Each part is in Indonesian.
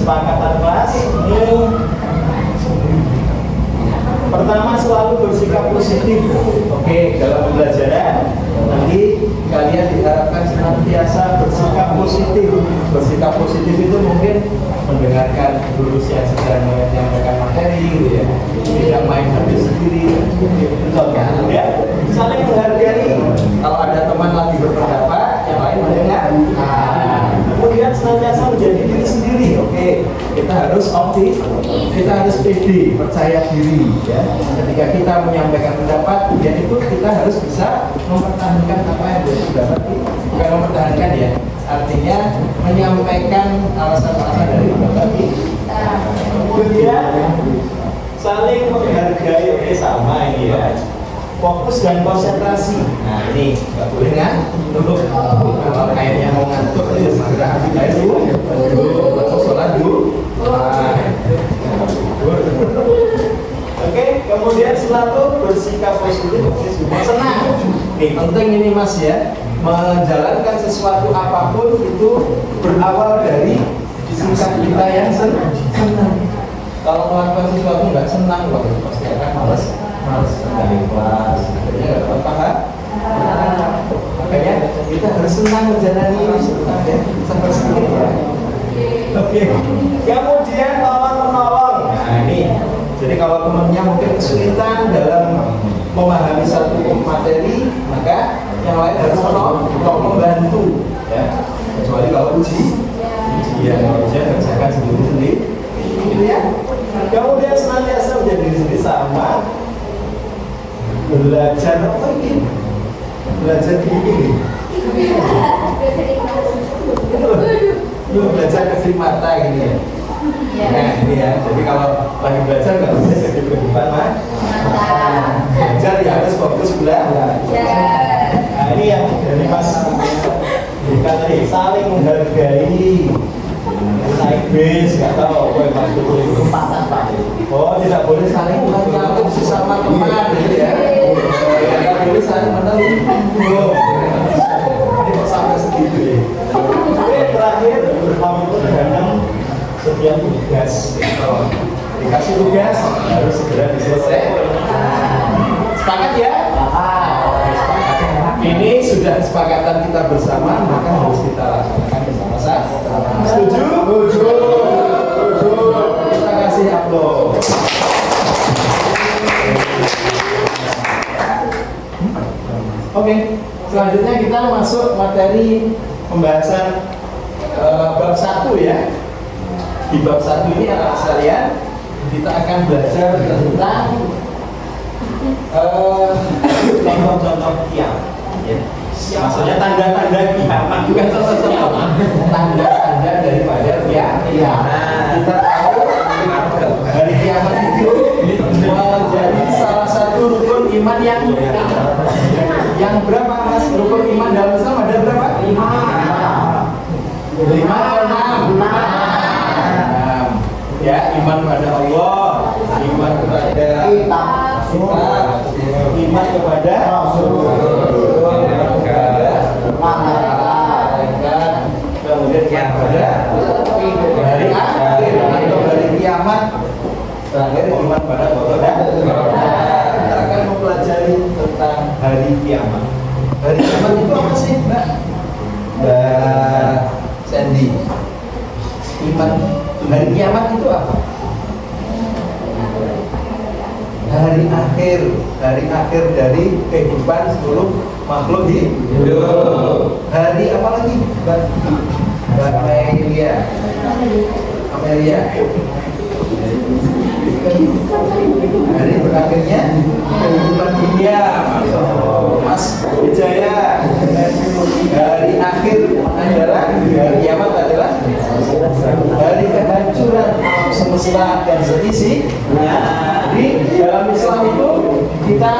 kesepakatan kelas ini pertama selalu bersikap positif. Oke, dalam pembelajaran nanti kalian diharapkan senantiasa bersikap positif. Bersikap positif itu mungkin mendengarkan guru yang sedang menyampaikan materi, gitu ya. Tidak main hadir sendiri, contohnya, ya. Saling menghargai. Kalau ada teman lagi berpendapat, yang lain mendengar. Kemudian senantiasa menjadi diri sendiri. Oke, kita harus optimis, kita harus pede, percaya diri, ya. Ketika kita menyampaikan pendapat, ya itu kita harus bisa mempertahankan apa yang dia pendapat. Bukan mempertahankan, ya, artinya menyampaikan alasan-alasan dari pendapat kita. Kemudian saling menghargai. Oke, sama ini, ya. Fokus dan konsentrasi. Nah, ini nggak boleh kan? Duduk. Kalau kayaknya mau ngantuk, ya segera ambil air dulu. Atau sholat dulu. Oke, kemudian selalu bersikap positif, senang. Nih, penting ini Mas, ya. Menjalankan sesuatu apapun itu berawal dari sikap kita yang senang. Kalau melakukan sesuatu nggak senang, pasti akan males dari kelas, akhirnya nggak dapat paham. Makanya kita harus senang menjalani ini, ya, sampai sedikit, ya. Oke. Kemudian tolong menolong. Nah, ini. Jadi kalau temannya mungkin kesulitan dalam memahami satu materi, maka yang lain harus menolong, membantu, ya. Kecuali kalau ujian kerjakan sendiri, gitu ya. Kemudian senantiasa menjadi diri sendiri sama. Belajar apa ini? Belajar begini. Belajar kesini mata gini, ya. Nah, ini, ya. Jadi kalau lagi belajar nggak bisa jadi berdepan, Mas. Belajar ya harus fokus belajar. Nah, ini yang dari Mas Dika tadi, saling menghargai. Naik bis, nggak tahu apa yang maksud itu. Oh, tidak boleh saling menyambut sesama teman, gitu, ya. Tidak boleh saling menelpon. Ini kok sampai segitu, ya. Oke, terakhir berkomitmen dalam setiap tugas. Dikasih tugas harus segera diselesaikan. Sepakat, ya? Ini sudah kesepakatan kita bersama, maka harus kita laksanakan bersama-sama. Setuju? Setuju. Kita kasih aplaus. Oke, selanjutnya kita masuk materi pembahasan bab 1, ya. Di bab 1 ini anak sekalian, kita akan belajar tentang contoh-contoh kiamat. Ya. Maksudnya tanda-tanda kiamat, bukan contoh-contoh, tanda-tanda daripada kiamat. Kita tahu hari kiamat itu menjadi salah satu rukun iman yang berapa, Mas? Rukun iman dalam Islam ada berapa? 5 atau 6? Ya, iman pada Allah, iman kepada kitab, iman kepada malaikat, kemudian kepada hari akhir atau hari kiamat, terakhir iman pada qada. Kita akan mempelajari tentang hari kiamat. Hari kiamat itu apa sih, Mbak Sandy? Iman hari kiamat itu apa? Hari akhir dari kehidupan seluruh makhluk hidup. Hari apa lagi, Mbak Amelia? Hari berakhirnya kehidupan dunia. Mas Wijaya, hari akhir adalah hari kiamat adalah hari kehancuran alam semesta dan seisi. Di dalam Islam itu kita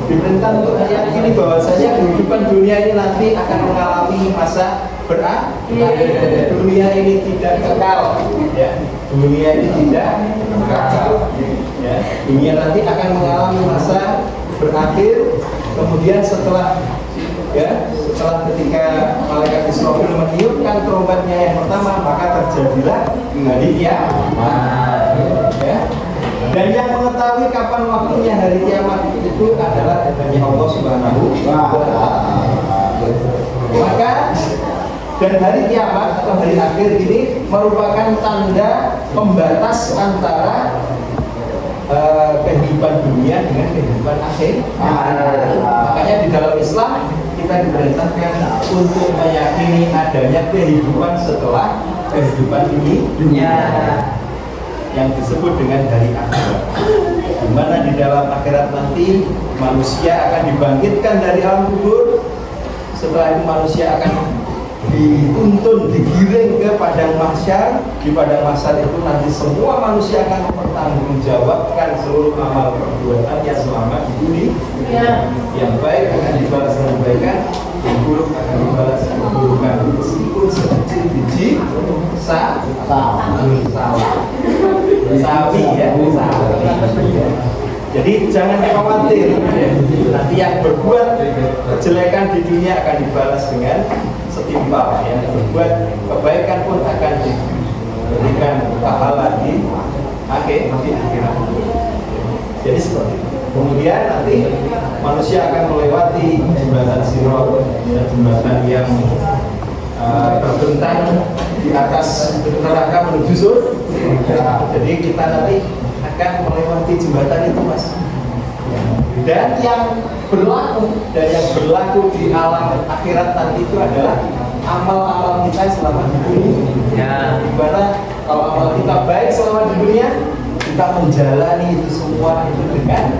diperintah untuk meyakini bahwasanya kehidupan dunia ini nanti akan mengalami masa berakhir. Dunia ini tidak kekal, ya. Dunia ini tidak kekal, ya. Dunia nanti akan mengalami masa berakhir. Kemudian setelah ya, setelah ketika malaikat Israfil meniupkan trompetnya yang pertama, maka terjadilah hari kiamat. Ya. Dan yang mengetahui kapan waktunya hari kiamat itu adalah hanya Allah Subhanahu wa Ta'ala. Maka dan hari kiamat atau hari akhir ini merupakan tanda pembatas antara kehidupan dunia dengan kehidupan akhir. Makanya di dalam Islam kita diperintahkan untuk meyakini adanya kehidupan setelah kehidupan ini dunia, yang disebut dengan hari akhirat, di mana di dalam akhirat nanti manusia akan dibangkitkan dari alam kubur. Setelah itu manusia akan dituntun, digiring ke padang mahsyar. Di padang mahsyar itu nanti semua manusia akan mempertanggungjawabkan seluruh amal perbuatannya selama di dunia. Yang baik akan dibalas dengan kebaikan, yang buruk akan dibalas dengan keburukan, meskipun sekecil biji sawi ya. Jadi jangan khawatir, nanti yang berbuat kejelekan di dunia akan dibalas dengan setimpal, yang berbuat kebaikan pun akan diberikan pahala di akhirat. Jadi seperti itu. Kemudian nanti manusia akan melewati jembatan Sirat, jembatan yang terbentang di atas neraka menuju surga. Jadi kita nanti akan melewati jembatan itu, Mas. Dan yang berlaku di alam akhirat nanti itu adalah amal-amal kita selama di dunia. Dimana kalau amal kita baik selama di dunia, kita menjalani itu semua itu dengan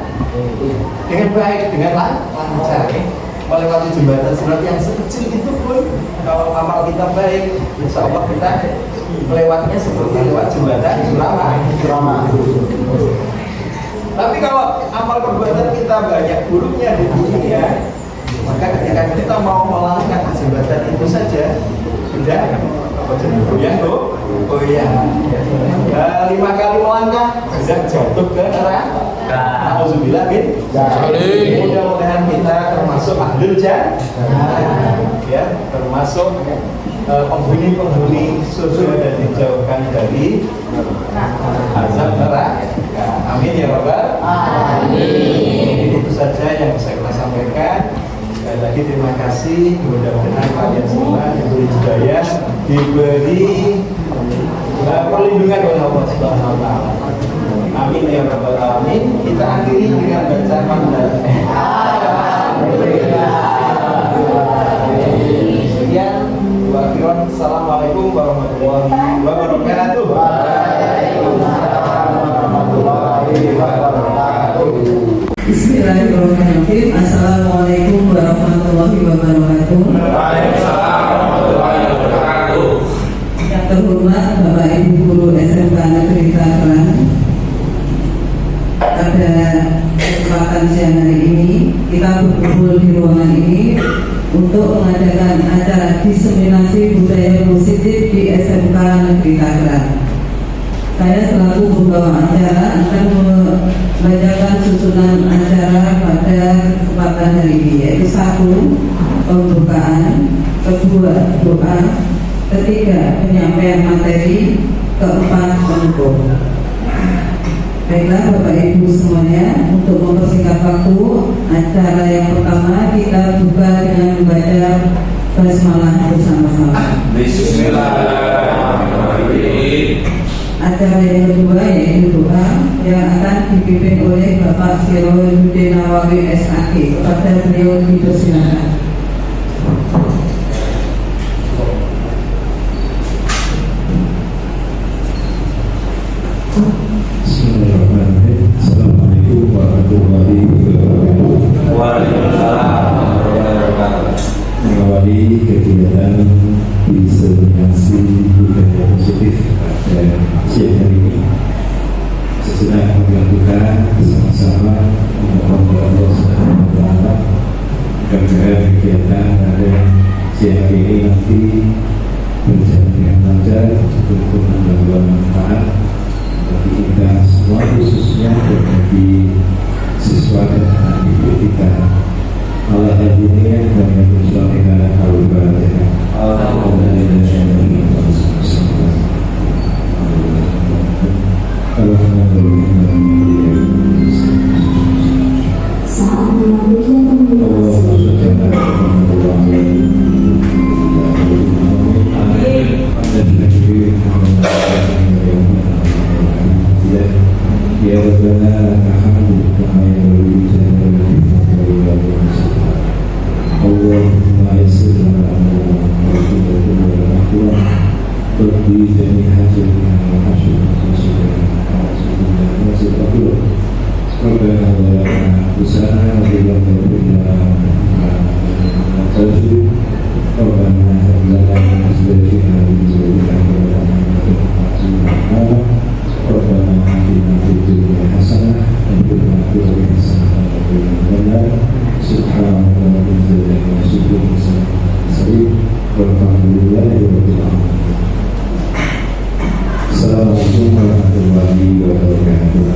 baik, dengan lancar. Melewati jembatan Sirat yang sekecil itu pun, kalau amal kita baik, insya Allah kita melewatnya seperti lewat jembatan Suramadu. Tapi kalau amal perbuatan kita banyak buruknya di dunia, maka ketika kita mau melangkah jembatan itu saja sudah goyang ya, 5 kali melangkah sudah jatuh ke neraka. Alhamdulillah bin. Mudah-mudahan kita termasuk ahlul jannah, ya, termasuk penghuni surga dan dijauhkan dari azab neraka. Amin ya rabbal alamin. Itu saja yang bisa kita sampaikan. Sekali lagi terima kasih. Mudah-mudahan kalian semua diberi hidayah, diberi perlindungan oleh Allah Subhanahu wa Ta'ala. Amin ya rabbal alamin. Kita akhiri dengan bacaan alhamdulillah. Sekian. Assalamualaikum warahmatullahi wabarakatuh. Waalaikumsalam warahmatullahi wabarakatuh. Bismillahirrahmanirrahim. Assalamualaikum warahmatullahi wabarakatuh. Waalaikumsalam warahmatullahi wabarakatuh. Yang terhormat Bapak Ibu Guru SMK Negeri Klaten, pada kesempatan siang hari ini kita berkumpul di ruangan ini untuk mengadakan acara diseminasi budaya positif di SMK Negeri Klaten. Saya selaku pembawa acara akan membacakan susunan acara pada kesempatan hari ini, yaitu 1. Pembukaan, 2. Doa, 3. Penyampaian materi, 4. penutup. Baiklah Bapak Ibu semuanya, untuk mempersingkat waktu, acara yang pertama kita buka dengan membaca basmalah bersama-sama. Bismillahirrahmanirrahim. Acara yang kedua yaitu doa yang akan dipimpin oleh Bapak Sirojudin Nawawi SAG. Kepada beliau dipersilakan. Bismillahirrahmanirrahim. Assalamualaikum warahmatullahi wabarakatuh. Waalaikumsalam warahmatullahi wabarakatuh. Mengawali kegiatan diseminasi budaya positif dan siang hari ini, sesudah melakukan bersama-sama memohon kepada Allah Subhanahu wa Ta'ala agar kegiatan pada siang hari ini nanti berjalan dengan lancar untuk membawa manfaat bagi kita semua, khususnya bagi siswa dan anak didik kita. Allah hadirin dan yang الحمد كما ينبغي لجلال وجهك. اللهم يسر لنا امورنا واغفر لنا المغفرة تقضي جميع حاجتنا وحاجتنا وسلامنا ربنا ظلمنا انفسنا وان لم تغفر لنا وترحمنا ربنا هب لنا من ازواجنا وذريتنا قرة اعين ربنا آتنا في الدنيا حسنة وفي الآخرة حسنة وقنا عذاب النار سبحان ربك رب العزة عما يصفون والحمد لله رب العالمين. Assalamualaikum warahmatullahi wabarakatuh.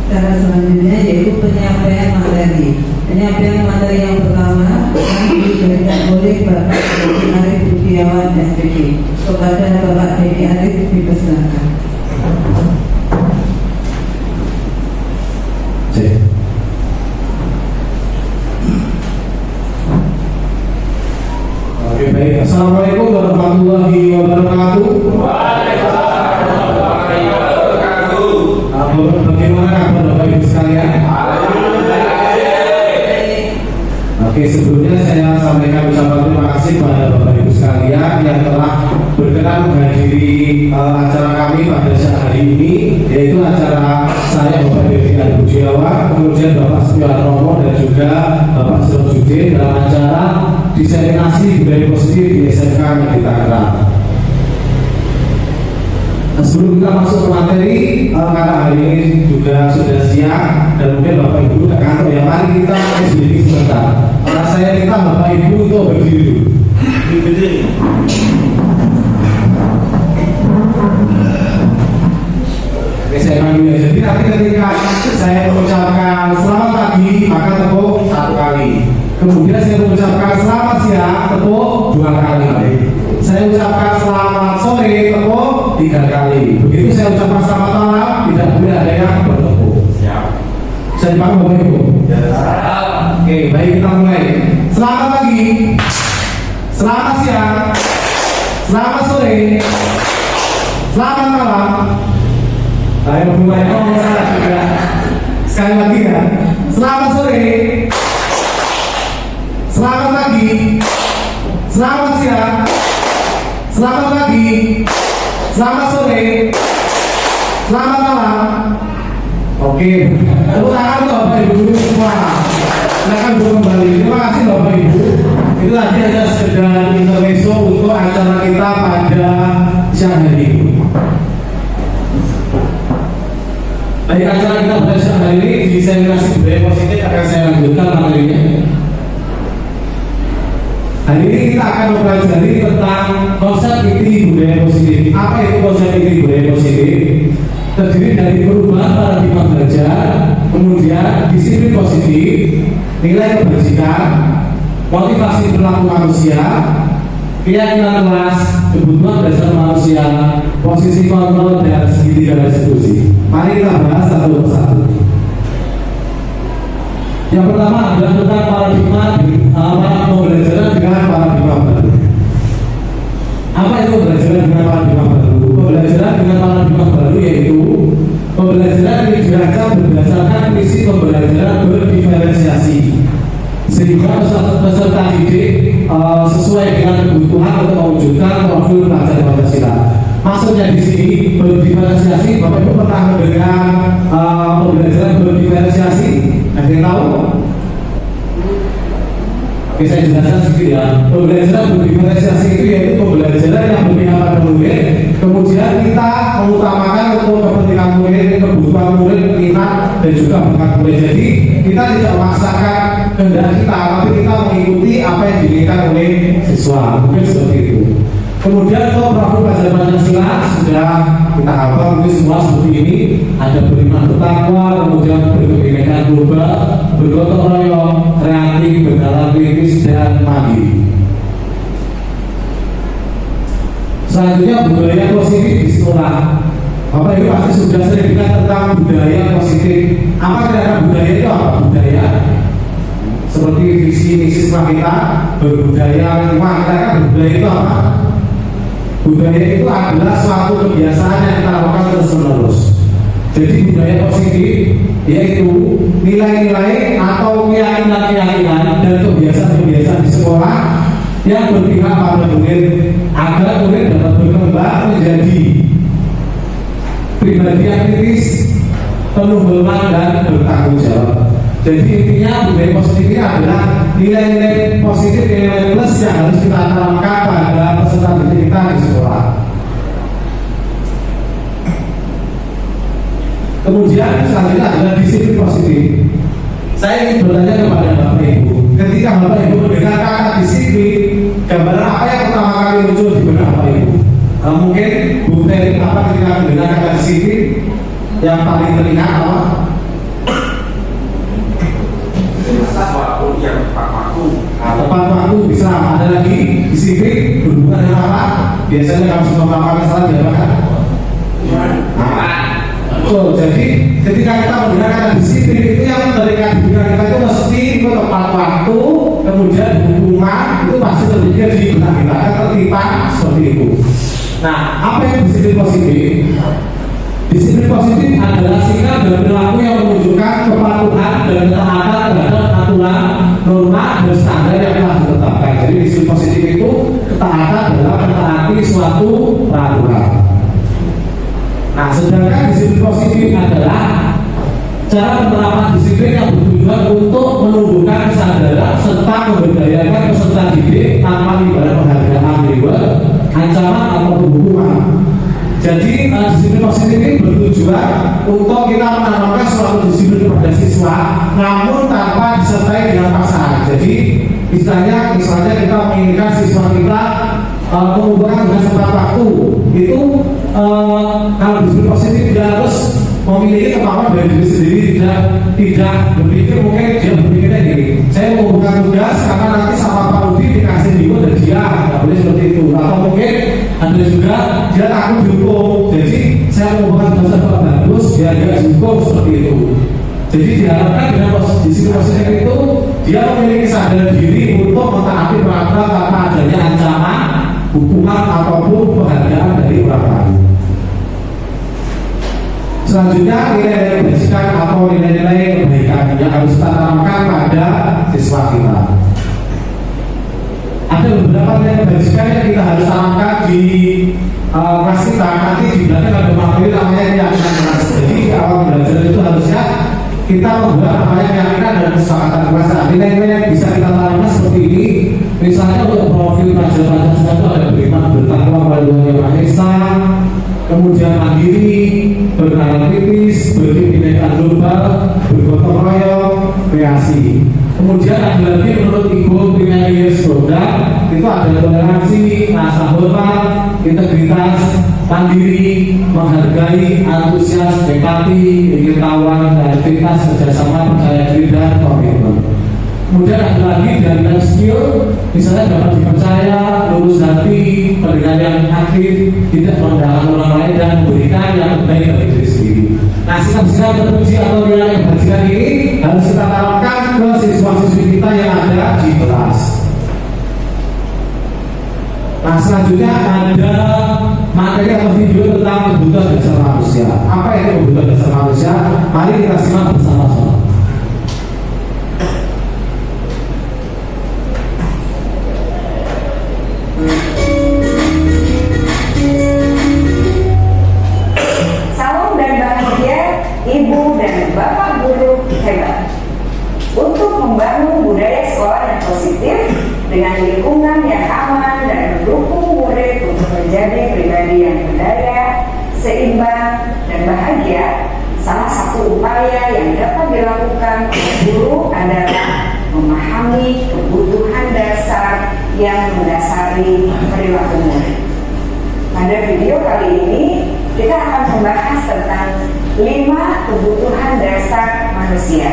Cara selanjutnya yaitu penyampaian materi. Penyampaian materi yang pertama akan diberikan oleh Bapak Dedi Arif Budiawan SPG. Kepada Bapak Dedi Arif dipersilakan. Oke, baik. Assalamualaikum warahmatullahi wabarakatuh. Bagaimana kabar Bapak Ibu sekalian? Oke, sebelumnya saya sampaikan ucapan terima kasih kepada Bapak Ibu sekalian yang telah berkenan menghadiri acara kami pada siang hari ini, yaitu acara saya Bapak Dedi Arif Budiawan, kemudian Bapak Setiarono dan juga Bapak Sirojudin dalam acara diseminasi budaya positif di SMK Negeri Tangerang. Sebelum kita masuk ke materi, karena hari ini juga sudah siang dan mungkin Bapak Ibu tidak kantor ya, mari kita sedikit sebentar. Karena saya minta Bapak Ibu untuk berdiri dulu. Oke, saya panggil ya. Jadi nanti ketika saya mengucapkan selamat pagi, maka tepuk 1 kali. Kemudian saya mengucapkan selamat siang, tepuk 2 kali. Saya ucapkan selamat sore, tepuk 3 kali. Begitu saya ucapkan selamat malam, tidak boleh ada yang bertepuk. Siap. Saya dipahami Bapak Ibu? Ya. Oke, baik, kita mulai. Selamat pagi, selamat siang, selamat sore, selamat malam. Ayo mulai juga. Sekali lagi ya. Selamat sore, selamat pagi, selamat siang, selamat pagi, selamat sore, selamat malam. Oke, tepuk tangan untuk Bapak Ibu semua. Silakan dulu kembali. Terima kasih Bapak Ibu. Itu tadi ada sekedar intermezzo untuk acara kita pada siang hari ini. Baik, acara kita pada siang hari ini diseminasi budaya positif akan saya lanjutkan materinya. Hari ini kita akan mempelajari tentang konsep inti budaya positif. Apa itu konsep inti budaya positif? Terdiri dari perubahan paradigma belajar, kemudian disiplin positif, nilai kebajikan, motivasi perilaku manusia, keyakinan kelas, kebutuhan dasar manusia, posisi kontrol dan segitiga restitusi. Mari kita bahas satu persatu. Yang pertama adalah tentang paradigma pembelajaran dengan paradigma baru. Apa itu pembelajaran dengan paradigma baru? Pembelajaran dengan paradigma baru yaitu pembelajaran yang dirancang berdasarkan prinsip pembelajaran berdiferensiasi, sehingga peserta didik sesuai dengan kebutuhan untuk mewujudkan profil pelajar Pancasila. Maksudnya di sini berdiferensiasi, Bapak Ibu pernah mendengar pembelajaran berdiferensiasi? Ada yang tahu? Oke, saya jelaskan sedikit ya. Pembelajaran berdiferensiasi itu yaitu pembelajaran yang berpihak pada murid, kemudian kita mengutamakan untuk kepentingan murid, kebutuhan murid, minat dan juga bakat murid. Jadi kita tidak memaksakan kehendak kita, tapi kita mengikuti apa yang diinginkan oleh siswa. Mungkin seperti itu. Kemudian untuk profil pelajar Pancasila sudah kita hafal mungkin semua seperti ini. Ada beriman bertakwa, kemudian berkebinekaan global, bergotong royong, kreatif, berjalan kritis dan mandiri. Selanjutnya budaya positif di sekolah. Bapak Ibu pasti sudah sering dengar tentang budaya positif. Apa kira-kira budaya itu apa? Budaya seperti seperti visi misi sekolah kita berbudaya lingkungan. Kita kan berbudaya itu apa? Budaya itu adalah suatu kebiasaan yang kita lakukan terus menerus. Jadi budaya positif yaitu nilai-nilai atau keyakinan-keyakinan dan kebiasaan-kebiasaan di sekolah yang berpihak pada murid agar murid dapat berkembang menjadi pribadi yang kritis, penuh hormat dan bertanggung jawab. Jadi intinya budaya positif ini adalah nilai-nilai positif, nilai plus yang harus kita tanamkan pada peserta didik kita di sekolah. Kemudian selanjutnya adalah disiplin positif. Saya ingin bertanya kepada Bapak Ibu, ketika Bapak Ibu mendengar kata disiplin, gambaran apa yang pertama kali muncul di benak Bapak Ibu? Mungkin Bu Ferry, apa ketika mendengar kata disiplin yang paling terlihat apa? Waktu yang tepat waktu. Tepat waktu bisa, ada lagi disiplin berhubungan dengan apa? Biasanya kalau semua melakukan kesalahan diapakan? Betul, jadi ketika kita mendengar kata disiplin itu yang terdekat di pikiran kita itu mesti itu tepat waktu, kemudian hukuman itu pasti terpikir di benak kita, ketertiban seperti itu. Nah, apa yang disiplin positif? Disiplin positif adalah sikap dan perilaku yang menunjukkan kepatuhan dan ketaatan terhadap aturan, norma, dan standar yang telah ditetapkan. Jadi disiplin positif itu ketaatan dalam mentaati suatu peraturan. Nah, sedangkan disiplin positif adalah cara penerapan disiplin yang bertujuan untuk menumbuhkan kesadaran serta memberdayakan peserta didik tanpa ibarat penghargaan reward, ancaman atau hukuman. Jadi disiplin positif ini bertujuan untuk kita menanamkan suatu disiplin kepada siswa, namun tanpa disertai dengan paksaan. Jadi misalnya kita menginginkan siswa kita mengumpulkan dengan tepat waktu, itu kalau disiplin positif tidak harus memiliki kemampuan dari diri sendiri, tidak berpikir mungkin dia berpikirnya gini, saya mengumpulkan tugas karena nanti sama Pak Rudi dikasih dihukum dan dia nggak boleh seperti itu, atau mungkin ada juga dia takut dihukum, jadi saya mengumpulkan tugas yang bagus biar dia dihukum seperti itu. Jadi diharapkan dengan disiplin positif itu dia memiliki kesadaran diri untuk mentaati peraturan tanpa adanya ancaman, hukuman ataupun penghargaan dari orang lain. Selanjutnya nilai-nilai kebajikan atau nilai-nilai kebaikan yang harus kita tanamkan pada siswa kita. Ada beberapa nilai kebajikan yang kita harus tanamkan di kelas kita. Nanti di belakang ada materi namanya keyakinan kelas. Jadi awal belajar itu harusnya kita membuat namanya keyakinan dan kesepakatan kelas. Nilai-nilai yang bisa kita tanamkan seperti ini. Misalnya untuk profil pelajar-pelajar itu ada beriman, bertakwa kepada Tuhan Yang Maha Esa, kemudian mandiri, bernalar kritis, berkebinekaan global, bergotong royong, kreasi. Kemudian ada lagi menurut Ibu Primarius Boda, itu ada toleransi, rasa hormat, integritas, mandiri, menghargai, antusias, empati, ingin tahuan, kreativitas, kerjasama, percaya diri dan komitmen. Kemudian ada lagi dari skill, misalnya dapat dipercaya, lurus hati, pendengar yang aktif, tidak merendahkan orang lain dan memberikan yang terbaik bagi diri sendiri. Nah, sikap-sikap terpuji atau nilai kebajikan ini harus kita tanamkan ke siswa-siswi kita yang ada di kelas. Nah, selanjutnya ada materi atau video tentang kebutuhan dasar manusia. Apa itu kebutuhan dasar manusia? Mari kita simak bersama-sama. Salam dan bahagia Ibu dan Bapak guru hebat. Untuk membangun budaya sekolah yang positif dengan lingkungan yang aman dan mendukung murid untuk menjadi pribadi yang berdaya, seimbang, dan bahagia, salah satu upaya yang dapat dilakukan oleh guru adalah memahami kebutuhan dasar yang mendasari perilaku murid. Pada video kali ini, kita akan membahas tentang 5 kebutuhan dasar manusia.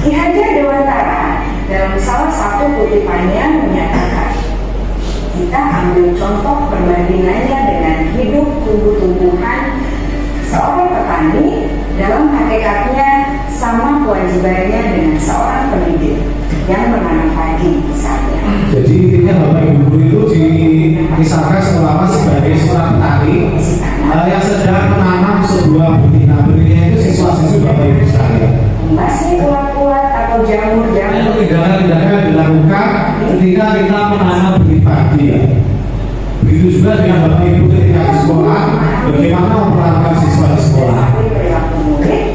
Ki Hajar Dewantara dalam salah satu kutipannya menyatakan, kita ambil contoh perbandingannya dengan hidup tumbuh-tumbuhan menemani, dalam hakikatnya sama kewajibannya dengan seorang pendidik yang menanam padi misalnya. Jadi intinya Bapak Ibu guru itu dikisahkan seolah-olah sebagai seorang petani yang sedang menanam sebuah benih. Nah, benihnya itu siswa-siswi Bapak Ibu sekalian. Membasmi ulat-ulat atau jamur-jamur. Itu tindakan-tindakan yang dilakukan ketika kita menanam benih padi. Ya. Begitu juga dengan Bapak Ibu ketika di sekolah, bagaimana memperlakukan siswa di sekolah. Perilaku murid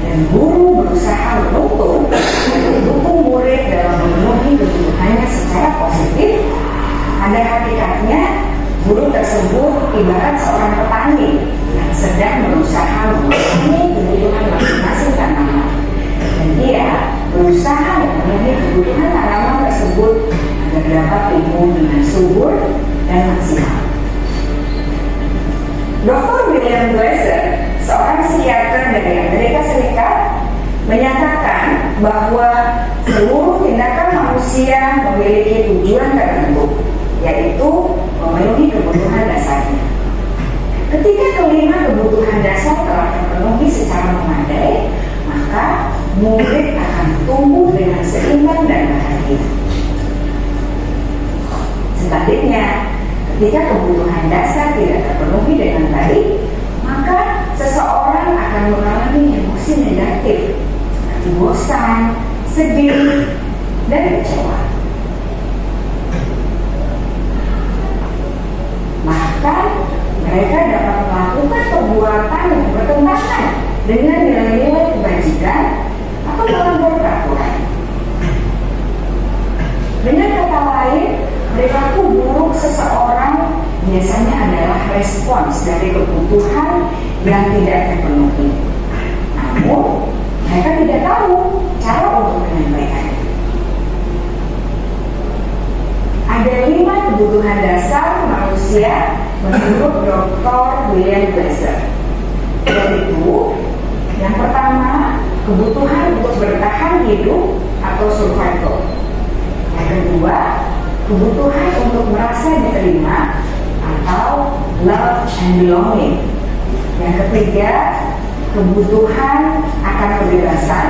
dan guru berusaha menuntun dan mendukung murid dalam memenuhi kebutuhannya secara positif. Pada hakikatnya, guru tersebut ibarat seorang petani yang sedang berusaha memenuhi kebutuhan masing-masing tanaman. Dan dia berusaha memenuhi kebutuhan tanaman tersebut agar dapat tumbuh dengan subur dan maksimal. Dr. William Glasser, seorang psikiater dari Amerika Serikat, menyatakan bahwa seluruh tindakan manusia memiliki tujuan tertentu, yaitu memenuhi kebutuhan dasarnya. Ketika kelima kebutuhan dasar telah terpenuhi secara memadai, maka murid akan tumbuh dengan seimbang dan bahagia. Sebaliknya, ketika kebutuhan dasar tidak terpenuhi dengan baik, maka seseorang akan mengalami emosi negatif seperti bosan, sedih, dan kecewa. Bahkan mereka dapat melakukan perbuatan yang bertentangan dengan nilai-nilai kebajikan atau melanggar peraturan. Dengan kata lain, perilaku buruk seseorang biasanya adalah respons dari kebutuhan yang tidak terpenuhi. Namun, mereka tidak tahu cara untuk menyampaikannya. Ada 5 kebutuhan dasar manusia menurut Dr. William Glasser. Yaitu, yang pertama, kebutuhan untuk bertahan hidup atau survival. Yang kedua, kebutuhan untuk merasa diterima atau love and belonging. Yang ketiga, kebutuhan akan kebebasan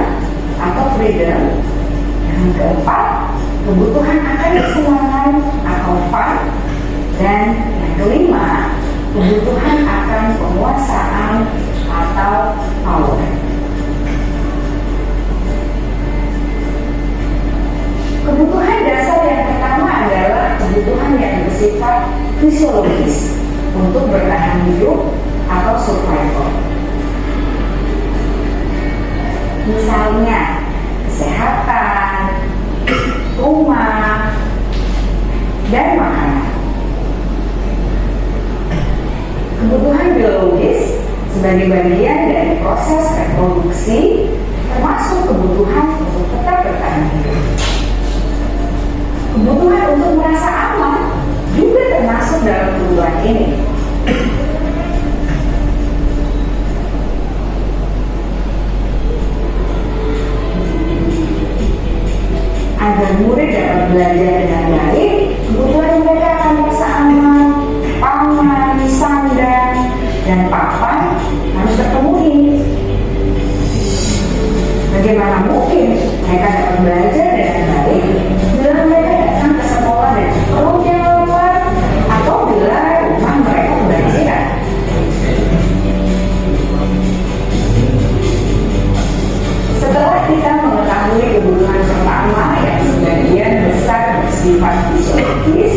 atau freedom. Yang keempat, kebutuhan akan kesenangan atau fun. Dan yang kelima, kebutuhan akan penguasaan atau power. Kebutuhan dasar yang pertama adalah kebutuhan yang bersifat fisiologis untuk bertahan hidup atau survival. Misalnya, kesehatan, rumah, dan makanan. Kebutuhan biologis sebagai bagian dari proses reproduksi, termasuk kebutuhan untuk tetap bertahan hidup. Kebutuhan untuk merasa aman juga termasuk dalam kebutuhan ini. Agar murid dapat belajar dengan baik, kebutuhan mereka akan merasa aman, pangan, sandang, dan papan harus terpenuhi. Bagaimana mungkin mereka dapat belajar dengan baik bila mereka datang ke sekolah dan perut yang lapar atau bila rumah mereka kebanjiran? Setelah kita mengetahui kebutuhan pertama yang sebagian besar bersifat fisiologis,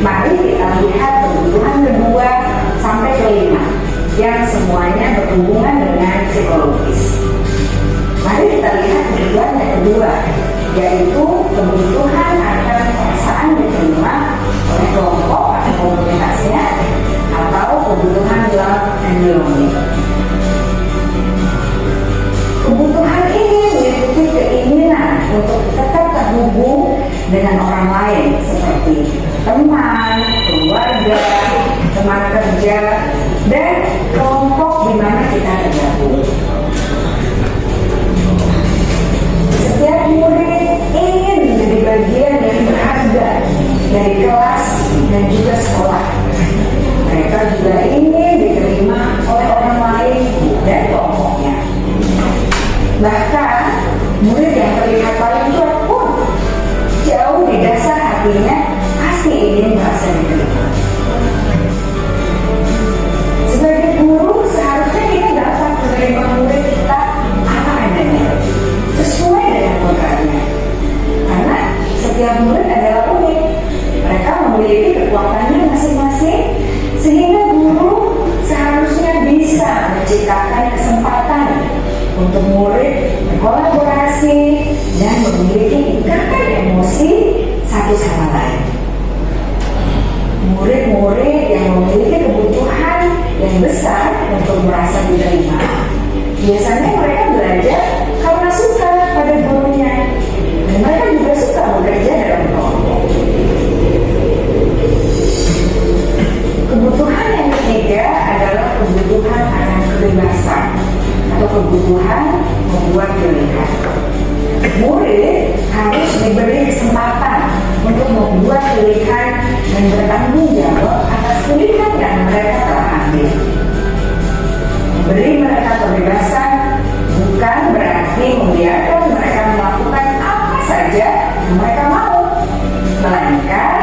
mari kita lihat kebutuhan kedua sampai kelima yang semuanya berhubungan dengan psikologis. Mari kita lihat kebutuhan yang kedua, yaitu kebutuhan akan perasaan diterima oleh kelompok atau komunitasnya, atau kebutuhan love and belonging. Kebutuhan ini meliputi keinginan untuk tetap terhubung dengan orang lain seperti teman, keluarga, teman kerja, dan kelompok di mana kita tergabung. Setiap murid ingin menjadi bagian yang berharga dari kelas dan juga sekolah. Mereka juga ingin diterima oleh orang lain dan kelompok. menciptakan kesempatan untuk murid berkolaborasi dan memiliki ikatan emosi satu sama lain. Murid-murid yang memiliki kebutuhan yang besar untuk merasa diterima, biasanya mereka belajar karena suka pada gurunya, dan mereka juga suka bekerja dalam kelompok. Kebutuhan yang ketiga adalah kebutuhan akan kebebasan atau kebutuhan membuat pilihan. Murid harus diberi kesempatan untuk membuat pilihan dan bertanggung jawab atas pilihan yang mereka telah ambil. Memberi mereka kebebasan bukan berarti membiarkan mereka melakukan apa saja yang mereka mau, melainkan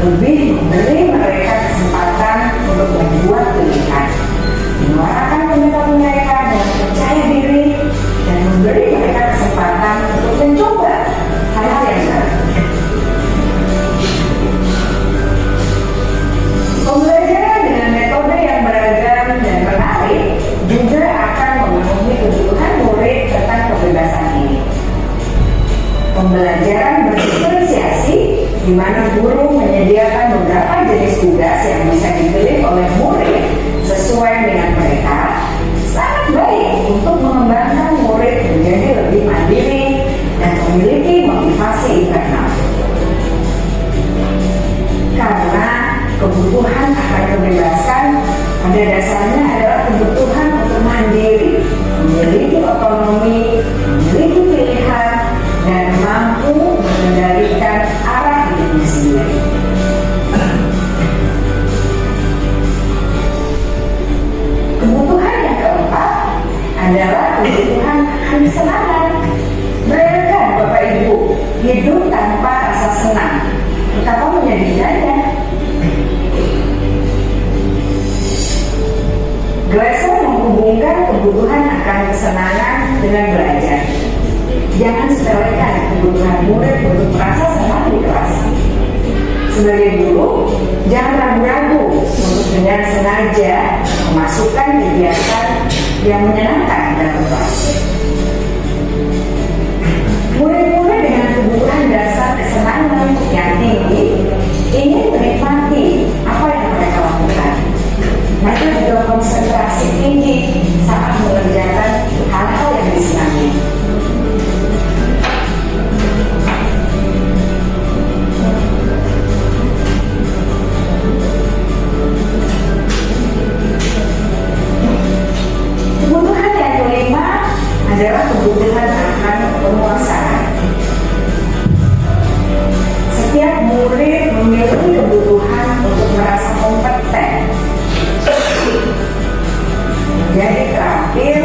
lebih memberi mereka kesempatan untuk membuat pilihan, menyuarakan pendapat mereka dengan percaya diri, dan memberi mereka kesempatan untuk mencoba hal-hal yang baru. Pembelajaran dengan metode yang beragam dan menarik juga akan memenuhi kebutuhan murid tentang kebebasan ini. Pembelajaran berdiferensiasi di mana guru menyediakan beberapa jenis tugas yang bisa dipilih oleh murid sesuai dengan mereka, sangat baik untuk mengembangkan murid menjadi lebih mandiri dan memiliki motivasi internal. Karena kebutuhan akan kebebasan pada dasarnya adalah kebutuhan untuk mandiri, memiliki otonomi, memiliki pilihan, dan mampu mengendalikan arah hidupnya sendiri. Kebutuhan yang keempat adalah kebutuhan akan kesenangan. Bayangkan Bapak Ibu hidup tanpa rasa senang, betapa menyedihkannya. Glasser menghubungkan kebutuhan akan kesenangan dengan belajar. Jangan sepelekan kebutuhan murid untuk merasa senang di kelas. Sebagai guru, jangan ragu-ragu untuk dengan sengaja memasukkan kegiatan yang menyenangkan dalam kelas. Murid-murid dengan kebutuhan dasar kesenangan yang tinggi ingin menikmati apa yang mereka lakukan. Mereka juga konsentrasi tinggi saat mengerjakan hal-hal yang disenangi. Kebutuhan yang kelima adalah kebutuhan akan penguasaan. Setiap murid memiliki kebutuhan untuk merasa kompeten, menjadi terampil,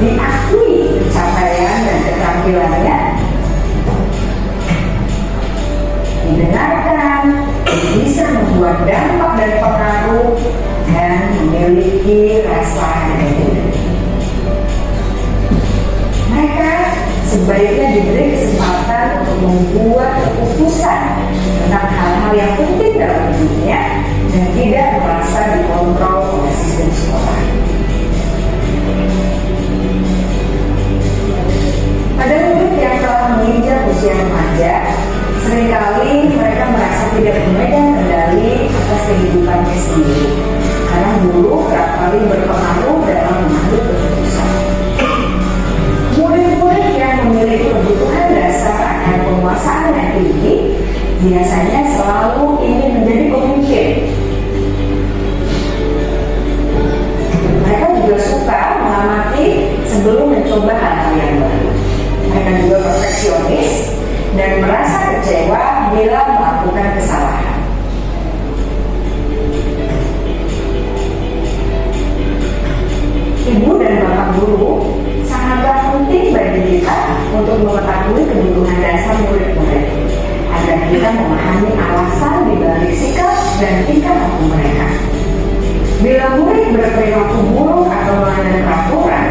diakui pencapaian dan keterampilannya, didengarkan, bisa membuat dampak dan pengaruh, dan memiliki rasa identitas. Mereka sebaiknya diberi kesempatan untuk membuat keputusan tentang hal-hal yang penting dalam hidupnya dan tidak merasa dikontrol oleh sistem sekolah. Pada murid yang telah menginjak usia remaja, seringkali mereka merasa tidak memegang kendali atas kehidupannya sendiri, karena guru kerap kali berpengaruh dalam mengambil keputusan. Murid-murid yang memiliki kebutuhan dasar akan penguasaan yang tinggi biasanya selalu ingin menjadi pemimpin. Mereka juga suka mengamati sebelum mencoba hal-hal yang baru. Mereka juga perfeksionis dan merasa kecewa bila melakukan kesalahan. Ibu dan bapak guru sangatlah penting bagi kita untuk mengetahui kebutuhan dasar murid-murid agar kita memahami alasan dibalik sikap dan tingkah laku mereka. Bila murid berperilaku buruk atau melanggar peraturan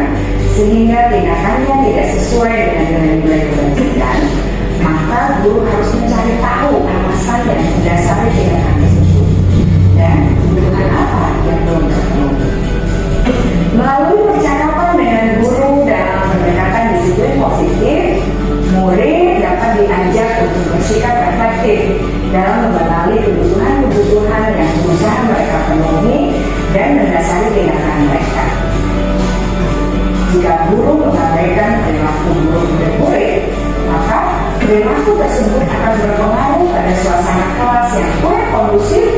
sehingga tindakannya tidak sesuai dengan nilai-nilai kebajikan, maka guru harus mencari tahu alasan yang mendasari tindakan tersebut dan kebutuhan apa yang belum terpenuhi. Melalui guru mengabaikan perilaku buruk murid, maka perilaku tersebut akan berpengaruh pada suasana kelas yang kurang kondusif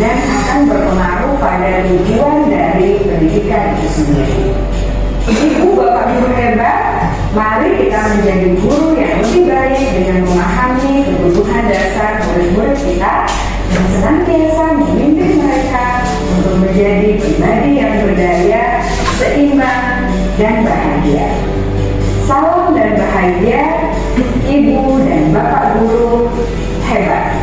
dan akan berpengaruh pada tujuan dari pendidikan itu sendiri. Ibu bapak guru hebat, mari kita menjadi guru yang lebih baik dengan memahami kebutuhan dasar murid-murid kita dan senantiasa memimpin mereka untuk menjadi pribadi yang berdaya, seimbang, dan bahagia. Salam dan bahagia, Ibu dan Bapak Guru hebat.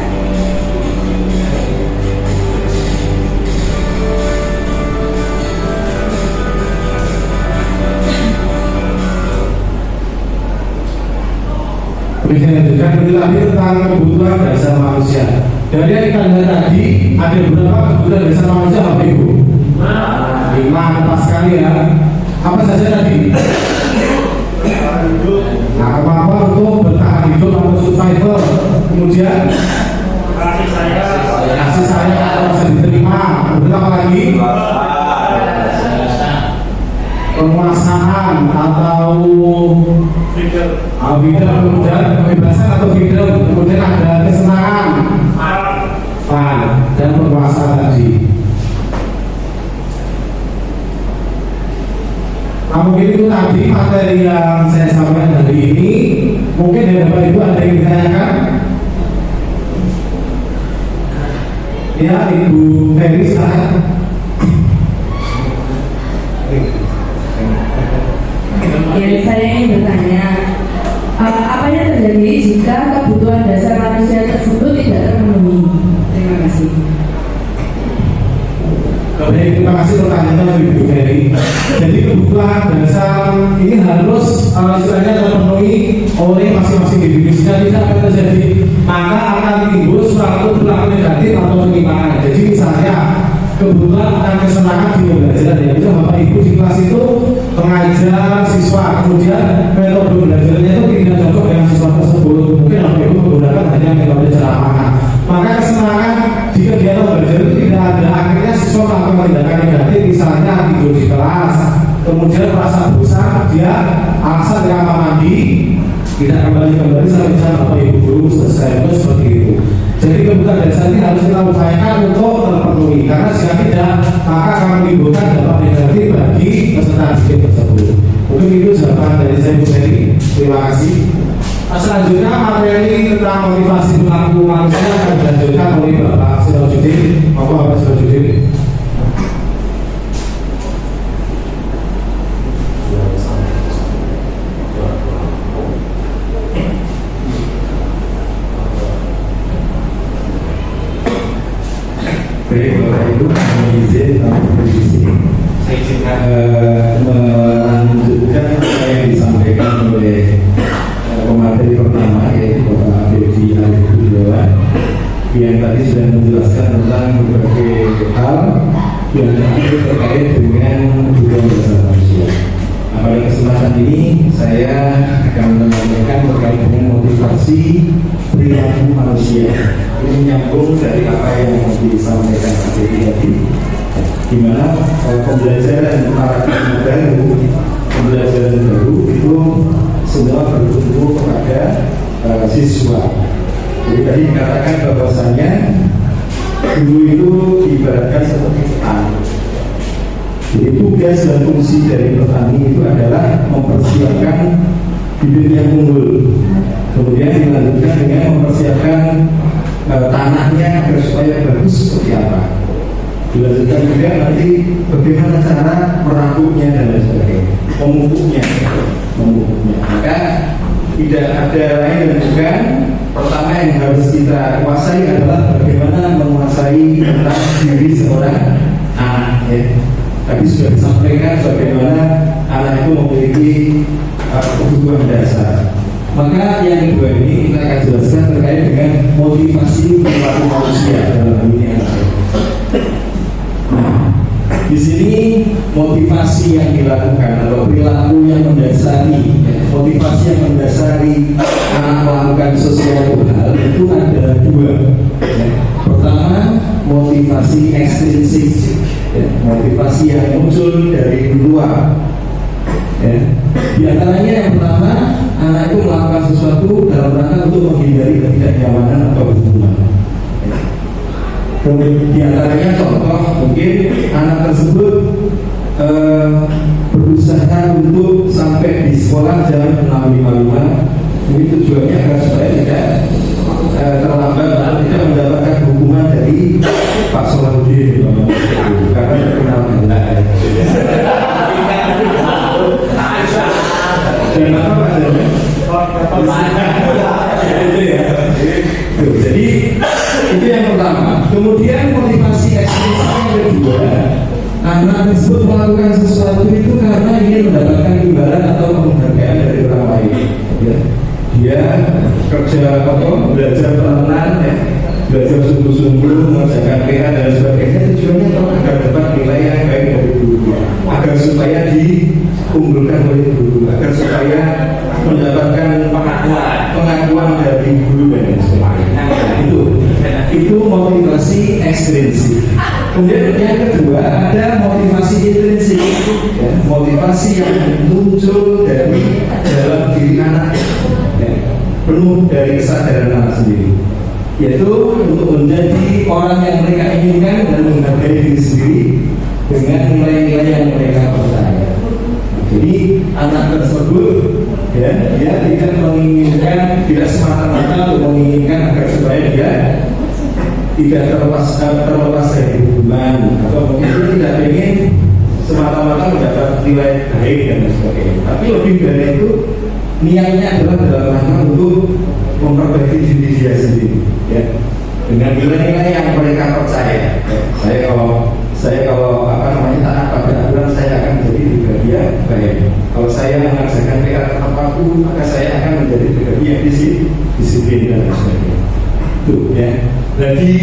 Berikutnya lanjutkan berlatih tentang kebutuhan dasar manusia. Dari yang kita lihat tadi, ada beberapa kebutuhan dasar manusia, Bapak Ibu. 5, pas sekali ya. Apa saja tadi? Nah, kemampuan untuk bertahan hidup atau survival. Kemudian kasih sayang atau bisa diterima. Kemudian apa lagi? Penguasaan atau freedom, kemudian kebebasan atau freedom, kemudian ada kesenangan, fun, dan penguasaan tadi. Nah, mungkin itu tadi materi yang saya sampaikan hari ini. Mungkin dari Bapak Ibu ada yang ditanyakan? Ya, Ibu Ferry silakan. Ya, saya ingin bertanya, apa yang terjadi jika kebutuhan dasar manusia tersebut tidak terpenuhi? Terima kasih. Baik, terima kasih pertanyaannya Ibu Ferry. Jadi kebutuhan dasar ini harus istilahnya terpenuhi oleh masing-masing individu. Jika tidak akan terjadi, maka akan timbul suatu perilaku negatif atau penyimpangan. Jadi misalnya kebutuhan akan kesenangan di pembelajaran, ya bisa Bapak Ibu di kelas itu mengajar siswa, kemudian metode belajarnya itu tidak cocok dengan siswa tersebut. Mungkin Bapak Ibu menggunakan hanya metode ceramah. Maka kesenangan di kegiatan belajar itu tidak ada, akhirnya siswa melakukan tindakan negatif, misalnya tidur di kelas, kemudian merasa bosan, dia alasan di kamar mandi, tidak kembali sampai jam Bapak Ibu guru selesai, seperti itu. Jadi kebutuhan dasar ini harus kita upayakan untuk terpenuhi, karena jika tidak, maka akan menimbulkan dampak negatif bagi peserta didik tersebut. Mungkin itu jawaban dari saya, Bu Ferry. Terima kasih. Selanjutnya materi tentang motivasi perilaku manusia akan dilanjutkan oleh Bapak Sirojudin. Bapak Sirojudin. Baik, Bapak Ibu, mohon izin untuk di sini. Saya ingin melanjutkan apa yang disampaikan oleh pemateri pertama, yaitu Bapak Abedi Alif yang tadi sudah menjelaskan tentang berbagai hal yang terkait dengan kebutuhan dasar manusia. Nah, pada kesempatan ini saya akan menyampaikan terkait dengan motivasi perilaku manusia. Ini menyambung dari apa yang disampaikan tadi, di mana pembelajaran paradigma baru, pembelajaran baru itu semua bertumbuh kepada siswa. Jadi tadi dikatakan bahwasanya guru itu diibaratkan seperti petani. Jadi tugas dan fungsi dari petani itu adalah mempersiapkan bibit yang unggul, kemudian dilanjutkan dengan mempersiapkan tanahnya agar supaya bagus seperti apa. Dilanjutkan juga nanti bagaimana cara merakutnya dan lain sebagainya, memupuknya. Maka tidak ada lain dan bukan, pertama yang harus kita kuasai adalah bagaimana menguasai tentang diri seorang anak, ya. Tadi sudah disampaikan bagaimana anak itu memiliki kebutuhan dasar. Maka yang kedua ini kita akan jelaskan terkait dengan motivasi perilaku manusia dalam dunia. Nah, di sini motivasi yang dilakukan atau perilaku yang mendasari, motivasi yang mendasari anak melakukan sesuatu hal itu ada dua. Pertama, motivasi ekstrinsik, motivasi yang muncul dari luar. Ya. Di antaranya yang pertama, anak itu melakukan sesuatu dalam rangka untuk menghindari ketidaknyamanan atau hukuman. Kemudian di antaranya contoh mungkin anak tersebut berusaha untuk sampai di sekolah jam 6.55. Ini tujuannya agar supaya tidak terlambat atau tidak mendapatkan hukuman dari Pak Solahuddin karena terkenal gila. Dan apa adanya? Jadi itu yang pertama. Kemudian motivasi ekstrinsi yang kedua, anak tersebut melakukan sesuatu itu karena ingin mendapatkan imbalan atau penghargaan dari orang lain. Ya. Dia kerja belajar pelan-pelan, ya, belajar sungguh-sungguh, mengerjakan PR dan sebagainya. Tujuannya agar dapat nilai yang baik dari guru, agar supaya diunggulkan oleh guru, agar supaya mendapatkan pengakuan dari guru dan sebagainya. Itu motivasi ekstrinsik. Kemudian yang kedua ada motivasi intrinsik, ya, motivasi yang muncul dari dalam diri anak, ya, penuh dari kesadaran anak sendiri, yaitu untuk menjadi orang yang mereka inginkan dan menghargai diri sendiri dengan nilai-nilai yang mereka percaya. Jadi anak tersebut, ya, dia tidak menginginkan, tidak semata-mata untuk menginginkan agar supaya dia tidak terlepas dari hukuman, atau mungkin dia tidak ingin semata-mata mendapat nilai baik dan sebagainya. Tapi lebih dari itu, niatnya adalah dalam rangka untuk memperbaiki diri dia sendiri, ya, dengan nilai-nilai yang mereka percaya. Saya kalau apa namanya taat pada aturan, saya akan menjadi pribadi yang baik. Kalau saya mengerjakan PR tepat waktu, maka saya akan menjadi pribadi yang disiplin dan sebagainya. Tuh, ya. Jadi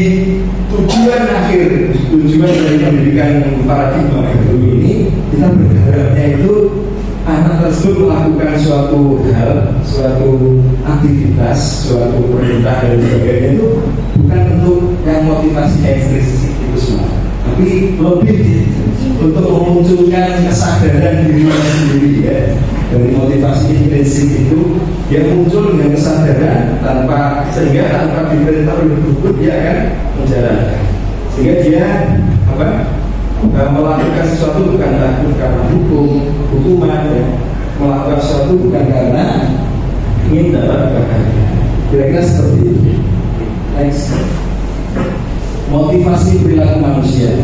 tujuan akhir, tujuan dari pendidikan paradigma baru ini, kita berharapnya itu anak tersebut melakukan suatu hal, suatu aktivitas, suatu perintah dan sebagainya itu bukan untuk yang motivasi ekstrinsik itu semua, tapi lebih untuk memunculkan kesadaran dirinya sendiri, ya. Dari motivasi intrinsik itu dia muncul dengan kesadaran sehingga tanpa diperintah oleh guru dia akan menjalankan, sehingga dia melakukan sesuatu bukan takut karena hukuman, ya. Melakukan sesuatu bukan karena ingin dapat kebahagiaan. Kira-kira seperti itu. Next, motivasi perilaku manusia.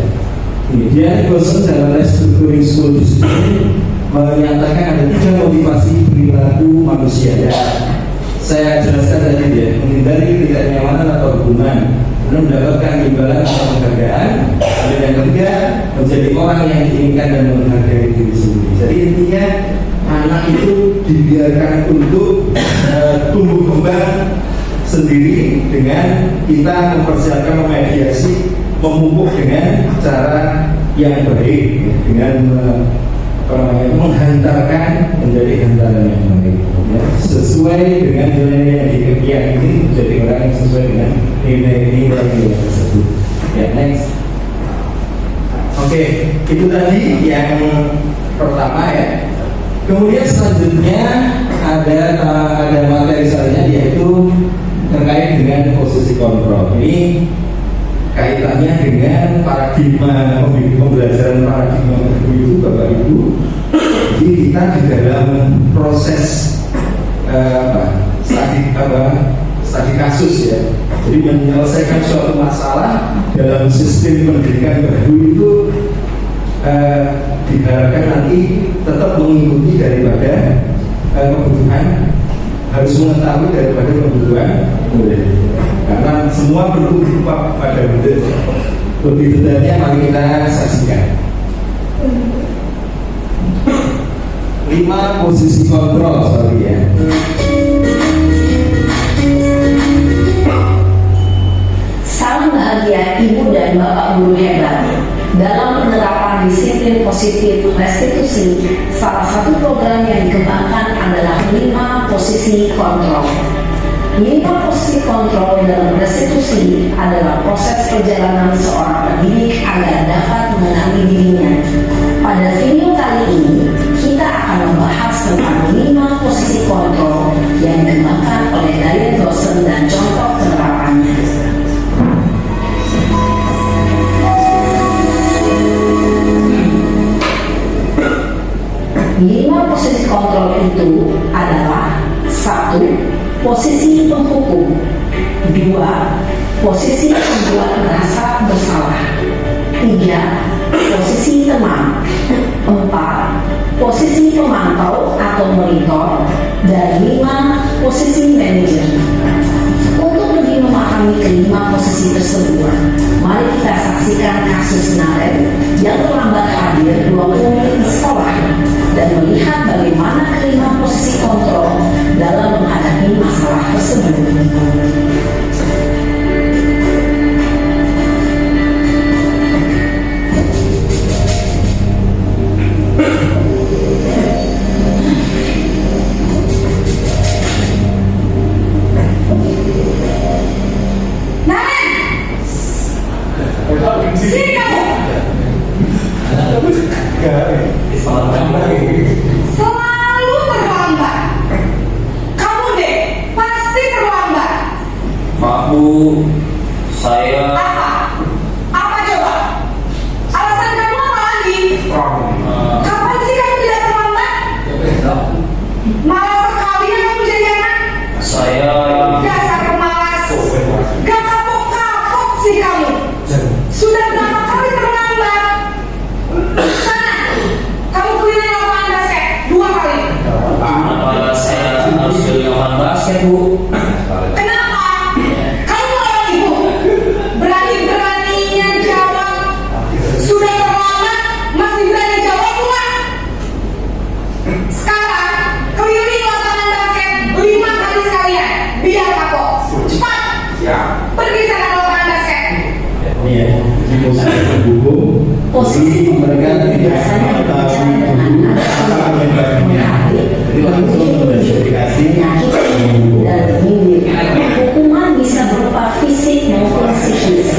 Kemudian Nicholson dalam Restructuring School Discipline menyatakan ada 3 motivasi perilaku manusia, ya. Saya jelaskan tadi, ya, menghindari ketidaknyamanan atau hukuman, kemudian mendapatkan imbalan atau penghargaan, dan yang ketiga menjadi orang yang diinginkan dan menghargai diri sendiri. Jadi intinya anak itu dibiarkan untuk tumbuh kembang sendiri dengan kita mempersiapkan, memediasi, memupuk dengan cara yang baik, ya, dengan menghantarkan menjadi hantaran yang baik, ya, sesuai dengan nilai-nilai yang ini, menjadi orang yang sesuai dengan nilai-nilai tersebut. Ya, next. Oke, itu tadi yang pertama, ya. Kemudian selanjutnya ada materi selanjutnya, yaitu terkait dengan posisi kontrol. Ini kaitannya dengan paradigma pembelajaran paradigma itu, Bapak Ibu. Jadi kita di dalam proses studi kasus, ya. Jadi menyelesaikan suatu masalah dalam sistem pendidikan baru itu diharapkan nanti tetap mengikuti daripada kebutuhan, harus mengetahui daripada kebutuhan murid. Karena semua bertumbuh pada murid. Lebih detailnya mari kita saksikan. 5 posisi kontrol, sorry, ya. Salam bahagia Ibu dan Bapak Guru hebat. Dalam penerapan disiplin positif restitusi, salah satu program yang dikembangkan adalah 5 posisi kontrol. 5 posisi kontrol dalam restitusi adalah proses perjalanan seorang pendidik agar dapat mengenali dirinya. Pada video kali ini, kita akan tentang 5 posisi kontrol yang dikembangkan oleh Daniel Dawson dan contoh penerapannya. Lima posisi kontrol itu adalah: 1. Posisi penghukum. 2. Posisi pembuat merasa bersalah. 3. Posisi teman. 4. Posisi pemantau atau monitor. Dan 5. Posisi manajer. Untuk lebih memahami kelima posisi tersebut, mari kita saksikan kasus Naren yang terlambat hadir 20 menit di sekolah dan melihat bagaimana kelima posisi kontrol dalam menghadapi masalah tersebut. Selalu terlambat. Kamu deh, pasti terlambat. Maaf Bu, saya Apa? Apa coba? Alasan kamu apa lagi? Kapan sih kamu tidak terlambat? Malas sekali ya kamu jadi anak. saya Dasar pemalas. Gak kapok-kapok sih kamu. Sudah berapa kali terlambat? Sana, kamu keliling lapangan basket 2 kali. saya harus beli lapangan basket Bu. Kenapa? Kamu orang ibu. Berani-beraninya jawab. Sudah terlambat, masih berani jawab pula. Sekarang, keliling lapangan basket 5 kali sekalian. Biar kapok. Cepat. Pergi sana ke lapangan basket. Iya, di posisi penghukum. Posisi Mereka biasanya tidak berbicara mengetahui dengan apa penyebabnya. Jadi langsung mengidentifikasi penghukum. dan menyindir. Hukuman bisa berupa fisik maupun psikis.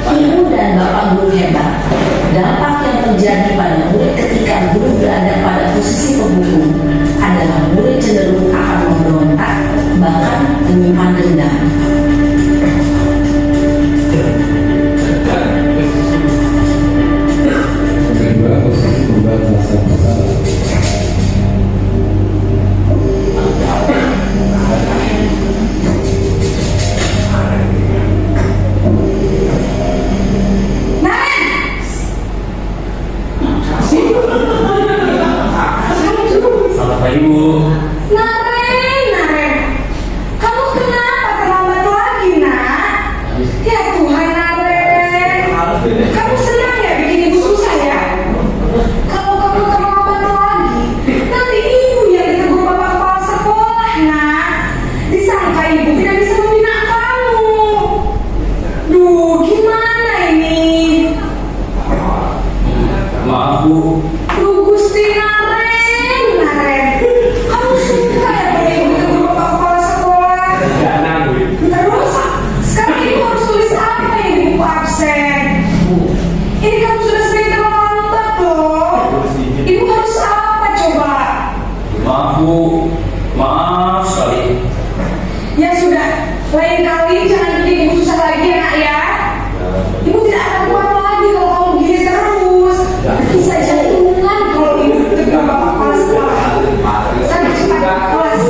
Ibu dan bapak guru hebat. Dampak yang terjadi pada murid ketika guru berada pada posisi penghukum adalah murid cenderung akan memberontak, bahkan menyimpan dendam. Kedua, posisi membuat rasa bersalah. Selamat pagi Bu. Naren, kamu kenapa terlambat lagi, nak? Ya Tuhan, Naren, kamu senang ya bikin ibu susah ya? Kalau kamu terlambat lagi, nanti ibu yang ditegur bapak kepala sekolah, nak. Disangka ibu tidak bisa membina kamu. Duh, gimana ini? Maaf Bu. Duh, Gusti Naren, kamu suka ya kalau ibu ditegur bapak kepala sekolah? Terus, sekarang ibu harus tulis apa yang di buku absen? Ini kamu sudah sering terlambat loh. Ibu harus apa coba? Maaf Bu. Maaf sekali. Ya sudah, lain kali jangan bikin ibu susah lagi ya, nak ya. Ibu tidak akan kuat lagi kalau kamu gini terus. Bisa jadi ingat kalau ibu ditegur bapak kepala sekolah. Sampai cepat ke kelas.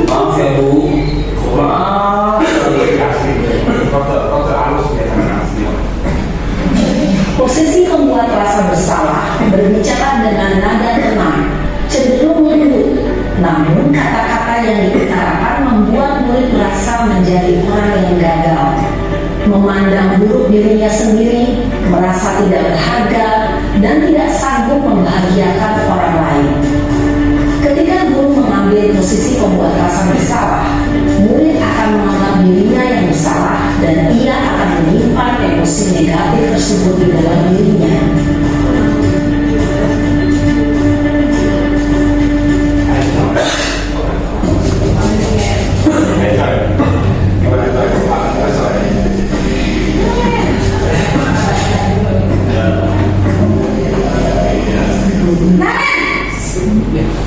Maaf ya Bu. Maaf sekali. Posisi membuat rasa bersalah, berbicara dengan nada tenang, cenderung lembut. Namun kata-kata yang diutarakan membuat murid merasa menjadi orang yang gagal, memandang buruk dirinya sendiri, merasa tidak berharga, dan tidak sanggup membahagiakan orang lain. Ketika guru mengambil posisi pembuat rasa bersalah, murid akan menganggap dirinya yang bersalah dan ia akan menyimpan emosi negatif tersebut di dalam dirinya. Naren,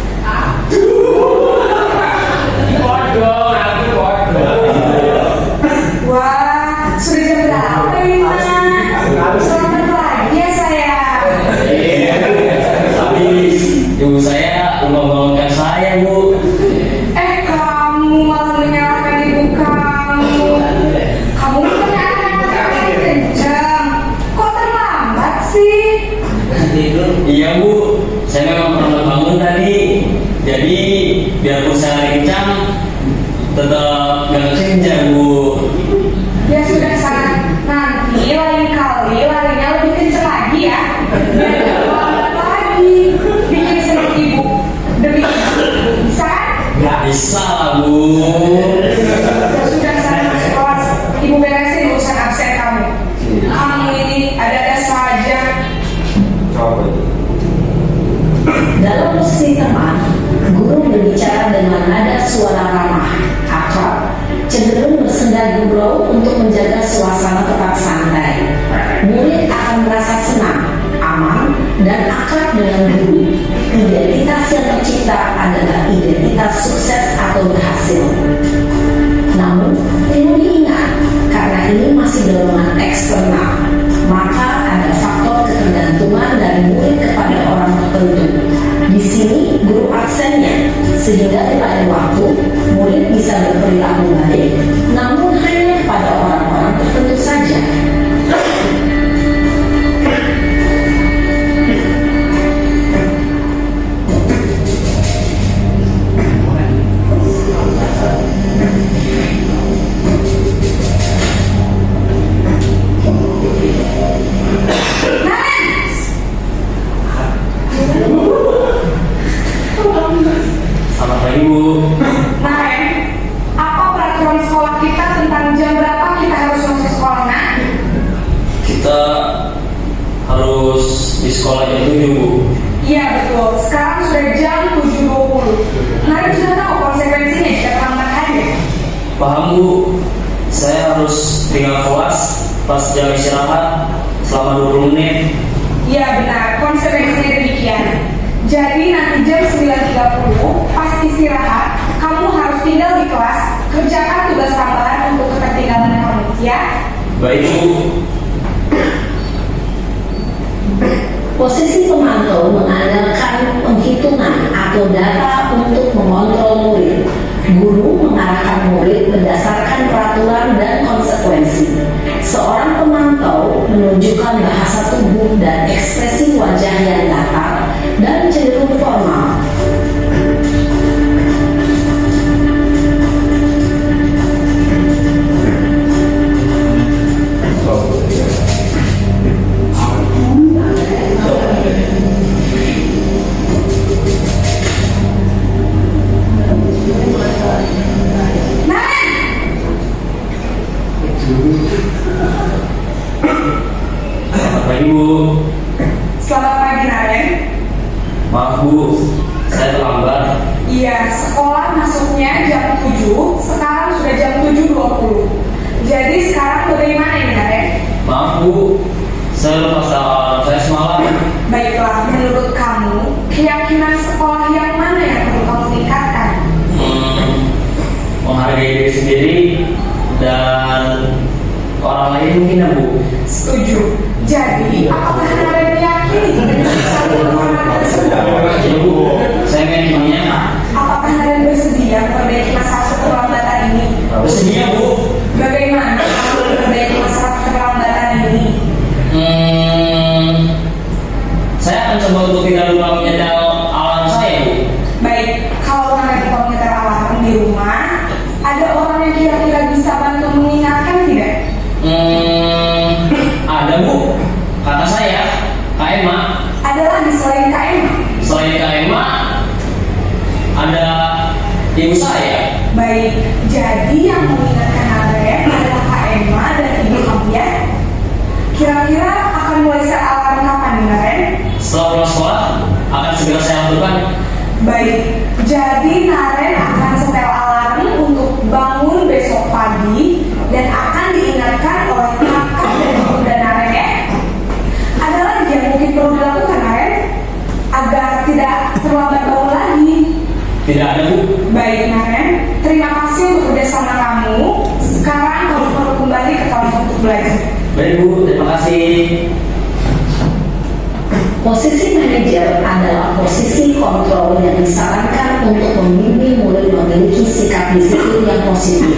Iya Bu, saya memang pernah bangun tadi. Jadi biarpun saya lari kencang, tetap gak kencang Bu. Ya sudah sangat, nanti lain kali larinya lebih kenceng lagi ya. Biar gak terlambat lagi. Bikin seperti ibu. Demi ibu. Bisa? Gak bisa lah Bu. Ya sudah sana masuk kelas. Ibu beresin urusan absen kamu. Kamu ini ada-ada saja. Dalam posisi teman, guru berbicara dengan nada suara ramah, akrab, cenderung bersenda gurau untuk menjaga suasana tetap santai. Murid akan merasa senang, aman, dan akrab dengan guru. Identitas yang tercipta adalah identitas sukses atau berhasil. Namun, perlu diingat, karena ini masih dorongan eksternal, maka ada faktor ketergantungan dari murid kepada orang tertentu. Di sini guru absennya, sehingga di lain waktu murid bisa berperilaku baik, namun hanya kepada orang-orang tertentu saja. Selamat pagi Bu. Naren, apa peraturan sekolah kita tentang jam berapa kita harus masuk sekolah, Nak? Kita harus di sekolah jam 7 Bu. Iya betul, sekarang sudah jam 7.20. Naren sudah tahu konsekuensinya jika terlambat hadir. Paham Bu. Saya harus tinggal kelas pas jam istirahat selama 20 menit. Iya benar, konsekuensinya demikian. Jadi nanti jam 9.30 pas istirahat, kamu harus tinggal di kelas, kerjakan tugas tambahan untuk ketertinggalan kamu, ya? Baik Bu. Posisi pemantau mengandalkan penghitungan atau data untuk mengontrol murid. Guru mengarahkan murid berdasarkan peraturan dan konsekuensi. Seorang pemantau menunjukkan bahasa tubuh dan ekspresi wajah yang datar dan cenderung formal. Selamat pagi Bu. Selamat pagi Naren. Maaf Bu, saya terlambat. Iya, sekolah masuknya jam 7, sekarang sudah jam 7.20. Jadi sekarang bagaimana ini Naren? Maaf Bu, saya lupa alarm saya semalam. Baiklah, menurut kamu, keyakinan sekolah yang mana yang perlu kamu tingkatkan? Menghargai diri sendiri dan orang lain mungkin ya Bu. Setuju. Jadi, apakah Naren meyakini dengan satu kehormatan tersebut? Ya Bu, saya meyakinnya. Apakah Naren bersedia memperbaiki masalah keterlambatan ini? Bersedia Bu. Bagaimana kamu memperbaiki masalah keterlambatan ini? Saya akan coba untuk tidak lupa menyetel alarm saya Bu. Baik, kalau Naren lupa menyetel alarm di rumah, ada orang yang kira-kira bisa bantu mengingatkan tidak? Ada Bu. Kata saya, Kak Emma. Ada lagi selain Kak Emma? Selain Kak Emma, ada ibu saya. Baik, jadi yang mengingatkan Naren adalah Kak Emma dan ibu kamu ya? Kira-kira akan mulai set alarm kapan nih Naren? Setelah pulang sekolah, akan segera saya lakukan. Baik, jadi Naren akan setel alarm untuk bangun besok pagi dan akan diingatkan oleh kakak dan bunda Naren ya. Ada lagi yang mungkin perlu dilakukan Naren agar tidak terlambat bangun lagi. Tidak ada Bu. Baik Naren, terima kasih untuk kerjasama kamu. Sekarang kamu perlu kembali ke kelas untuk belajar. Baik Bu, terima kasih. Posisi manajer adalah posisi kontrol yang disarankan untuk membimbing murid memiliki sikap disiplin yang positif,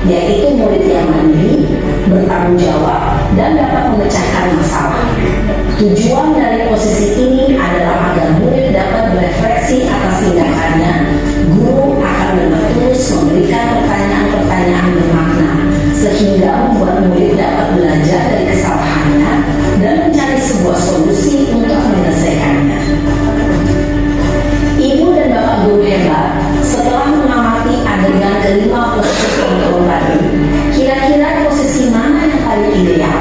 yaitu murid yang mandiri, bertanggung jawab, dan dapat memecahkan masalah. Tujuan dari posisi ini adalah refleksi atas tindakannya, guru akan dengan terus memberikan pertanyaan-pertanyaan bermakna sehingga membuat murid dapat belajar dari kesalahannya dan mencari sebuah solusi untuk menyelesaikannya. Ibu dan Bapak guru hebat, setelah mengamati adegan kelima posisi kontrol tadi, kira-kira posisi mana yang paling ideal?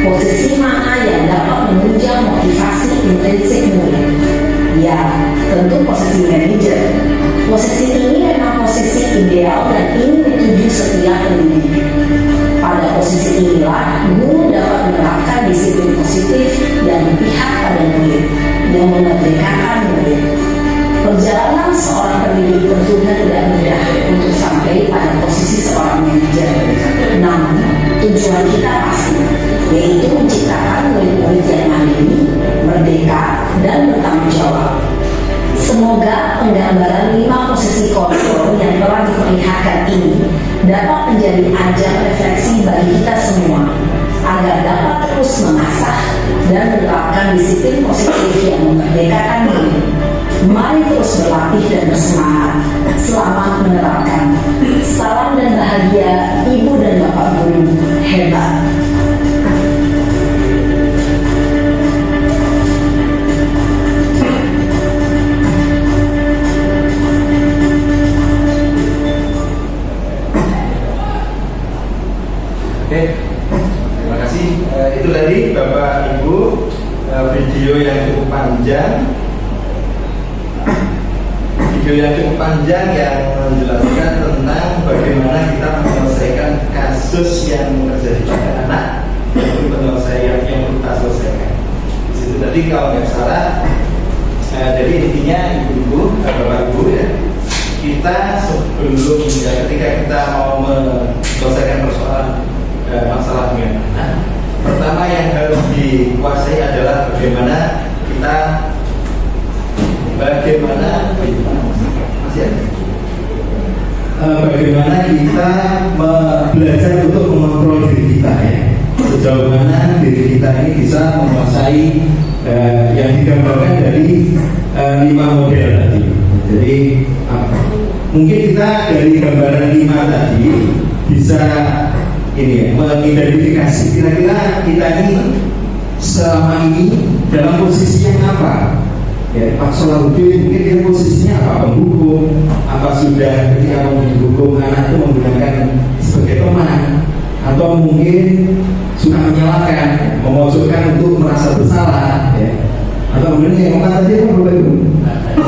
Posisi mana yang dapat menunjang motivasi intrinsik murid? Ya, tentu posisi manajer. Posisi ini memang posisi ideal dan ini dituju setiap pendidik. Pada posisi inilah, guru dapat menerapkan disiplin positif yang berpihak pada murid, yang memerdekakan murid. Perjalanan seorang pendidik tentunya tidak mudah untuk sampai pada posisi seorang manajer. Namun, tujuan kita pasti, yaitu menciptakan murid-murid yang mandiri, merdeka, dan bertanggung jawab. Semoga penggambaran 5 posisi kontrol yang telah diperlihatkan ini dapat menjadi ajang refleksi bagi kita semua, agar dapat terus mengasah dan menerapkan disiplin positif yang memerdekakan murid. Mari terus berlatih dan bersemangat. Selamat menerapkan. Salam dan bahagia Ibu dan Bapak guru hebat. Oke, terima kasih. Itu tadi Bapak Ibu video yang cukup panjang. Video yang cukup panjang yang menjelaskan tentang bagaimana kita menyelesaikan kasus yang terjadi pada anak, yaitu penyelesaian yang kita selesaikan. Di situ tadi kalau nggak salah, jadi intinya ibu-ibu, bapak-ibu ya, kita sebelum ketika kita mau menyelesaikan persoalan masalah dengan anak, pertama yang harus dikuasai adalah bagaimana kita bagaimana kita belajar untuk mengontrol diri kita ya. Sejauh mana diri kita ini bisa menguasai yang digambarkan dari 5 model tadi. Jadi mungkin kita dari gambaran 5 tadi bisa ini ya, mengidentifikasi kira-kira kita ini selama ini dalam posisi yang apa. Ya, Pak Solahuddin mungkin dia posisinya apa? Penghukum, apa sudah ketika menghukum anak itu menggunakan sebagai teman, atau mungkin suka menyalahkan, memojokkan untuk merasa bersalah, ya. Atau mungkin yang tadi apa Bapak Ibu?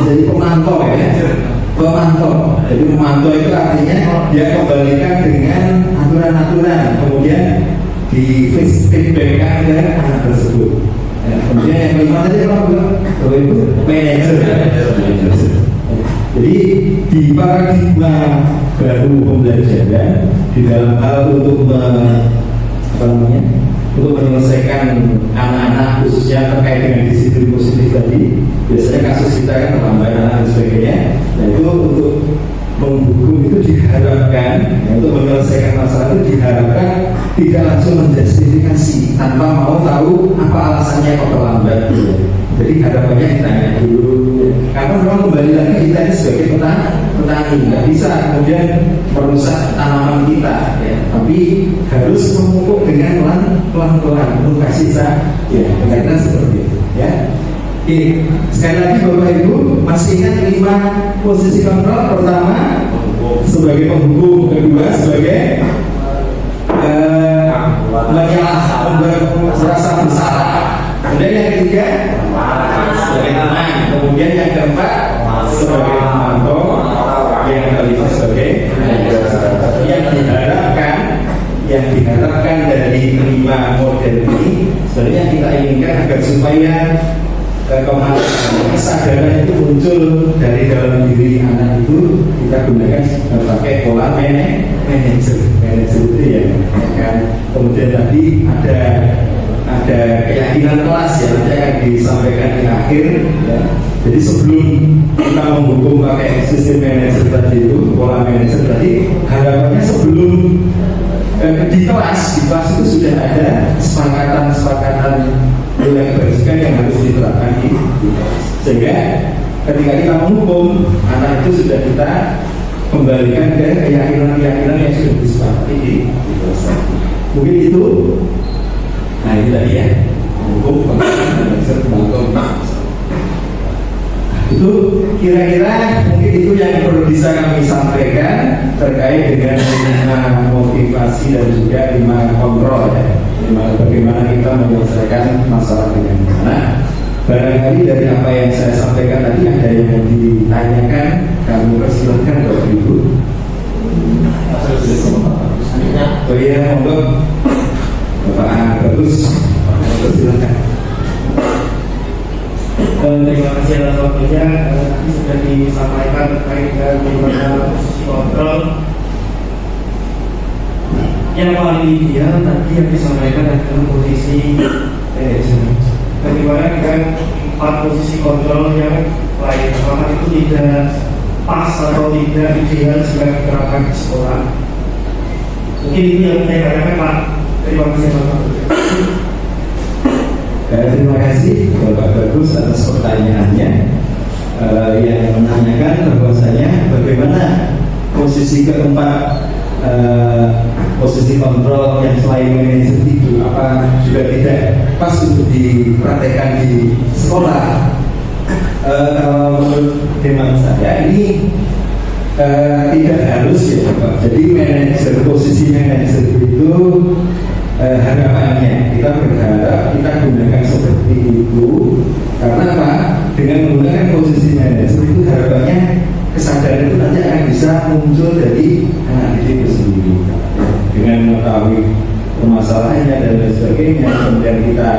Jadi pemantau ya, pemantau. Jadi pemantau itu artinya dia kembalikan dengan aturan-aturan, kemudian di feedbackkan ke anak tersebut. Ya, kemudian yang kelima tadi apa Bapak Ibu? Manajer. Jadi di paradigma baru pembelajaran di dalam hal untuk untuk menyelesaikan anak-anak khususnya terkait dengan disiplin positif tadi, biasanya kasus kita kan terlambat dan sebagainya. Nah itu untuk menghukum itu diharapkan, untuk menyelesaikan masalah itu diharapkan tidak langsung menjustifikasi tanpa mau tahu apa alasannya kok terlambat. Jadi harapannya ditanya dulu, karena memang kembali lagi kita ini sebagai petani nggak bisa kemudian merusak tanaman kita, ya. Tapi harus memupuk dengan pelan-pelan, penuh kasih sayang, ya, berkaitan seperti itu, ya. Oke, sekali lagi Bapak Ibu masih ingat 5 posisi kontrol. Pertama sebagai penghukum, kedua sebagai merasa bersalah, kemudian yang ketiga sebagai teman, kemudian yang keempat sebagai pemantau, yang kelima sebagai yang diharapkan dari 5 model ini sebenarnya kita inginkan agar supaya kesadaran itu muncul dari dalam diri anak itu. Kita gunakan pakai pola manajer itu ya kan. Kemudian tadi ada keyakinan kelas ya, nanti akan disampaikan di akhir ya. Jadi sebelum kita menghukum pakai sistem manajer tadi itu, pola manajer tadi, harapannya sebelum di kelas itu sudah ada kesepakatan nilai kebajikan yang harus diterapkan di kelas, sehingga ketika kita menghukum, anak itu sudah kita kembalikan ke keyakinan-keyakinan yang sudah disepakati di dosa. Mungkin itu. Nah itu tadi ya, hukum itu kira-kira mungkin itu yang perlu bisa kami sampaikan terkait dengan 5 motivasi dan juga 5 kontrol ya, bagaimana kita menyelesaikan masalah dengan anak. Barangkali dari apa yang saya sampaikan tadi ada yang mau ditanyakan, kami persilahkan Bapak Ibu. Oh iya, monggo Bapak Bagus, persilahkan. Terima kasih atas waktunya. Tadi sudah disampaikan terkait dengan bagaimana posisi kontrol. Yang paling ideal tadi yang disampaikan adalah posisi manajemen. Bagaimana dengan 4 posisi kontrol yang lain, apakah itu tidak pas atau tidak ideal jika diterapkan di sekolah? Mungkin itu yang saya tanyakan, Pak. Terima kasih Bapak. Terima kasih Bapak Bagus atas pertanyaannya yang menanyakan bahwasanya bagaimana posisi keempat posisi kontrol yang selain manajer itu apa juga tidak pas untuk dipraktekkan di sekolah. Kalau menurut hemat saya ini tidak harus ya Bapak. Jadi manajer, posisi manajer itu harapannya kita berharap kita gunakan seperti itu karena apa? Dengan menggunakan posisi manajer itu harapannya kesadaran itu nanti akan bisa muncul dari anak didik itu sendiri dengan mengetahui permasalahannya dan lain sebagainya. Kemudian kita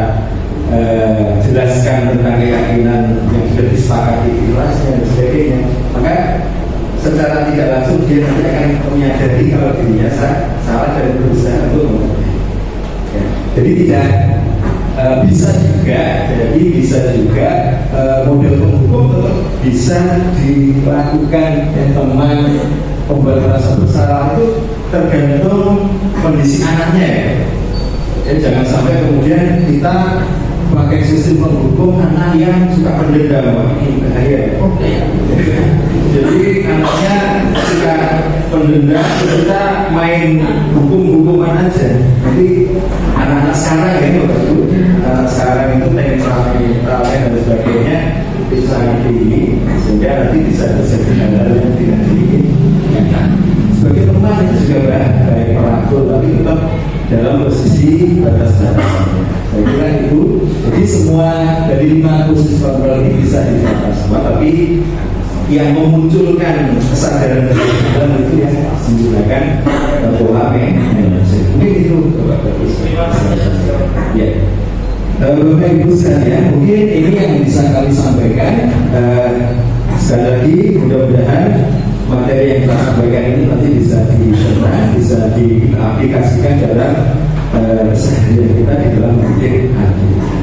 jelaskan tentang keyakinan yang sudah disepakati di kelasnya dan sebagainya, maka secara tidak langsung dia nanti akan menyadari kalau dirinya salah dan berusaha untuk mengerti. Jadi tidak bisa juga model penghukum tetap bisa dilakukan teman pembuat rasa bersalah itu tergantung kondisi anaknya ya. Jadi jangan sampai kemudian kita pakai sistem penghukum anak yang suka pendendam, ini bahaya. Jadi anaknya suka pendendam, kita main hukum-hukuman aja. Jadi anak-anak sekarang ya, anak sekarang itu teknik dan sebagainya itu sangat tinggi, sehingga nanti bisa terjadi hal-hal yang tidak diinginkan. Sebagai teman itu juga baik merangkul, tapi tetap dalam posisi batas-batasnya. Saya kira itu. Jadi semua dari 5 posisi kontrol ini bisa dicapai semua, tapi yang memunculkan kesadaran dalam itu yang menggunakan pola manajemen. Mungkin itu Bapak Bagus. Ya. Bapak Ibu sekalian, mungkin ini yang bisa kami sampaikan. Sekali lagi, mudah-mudahan materi yang kita sampaikan ini nanti bisa dicerna, bisa diaplikasikan dalam keseharian kita di dalam mendidik anak.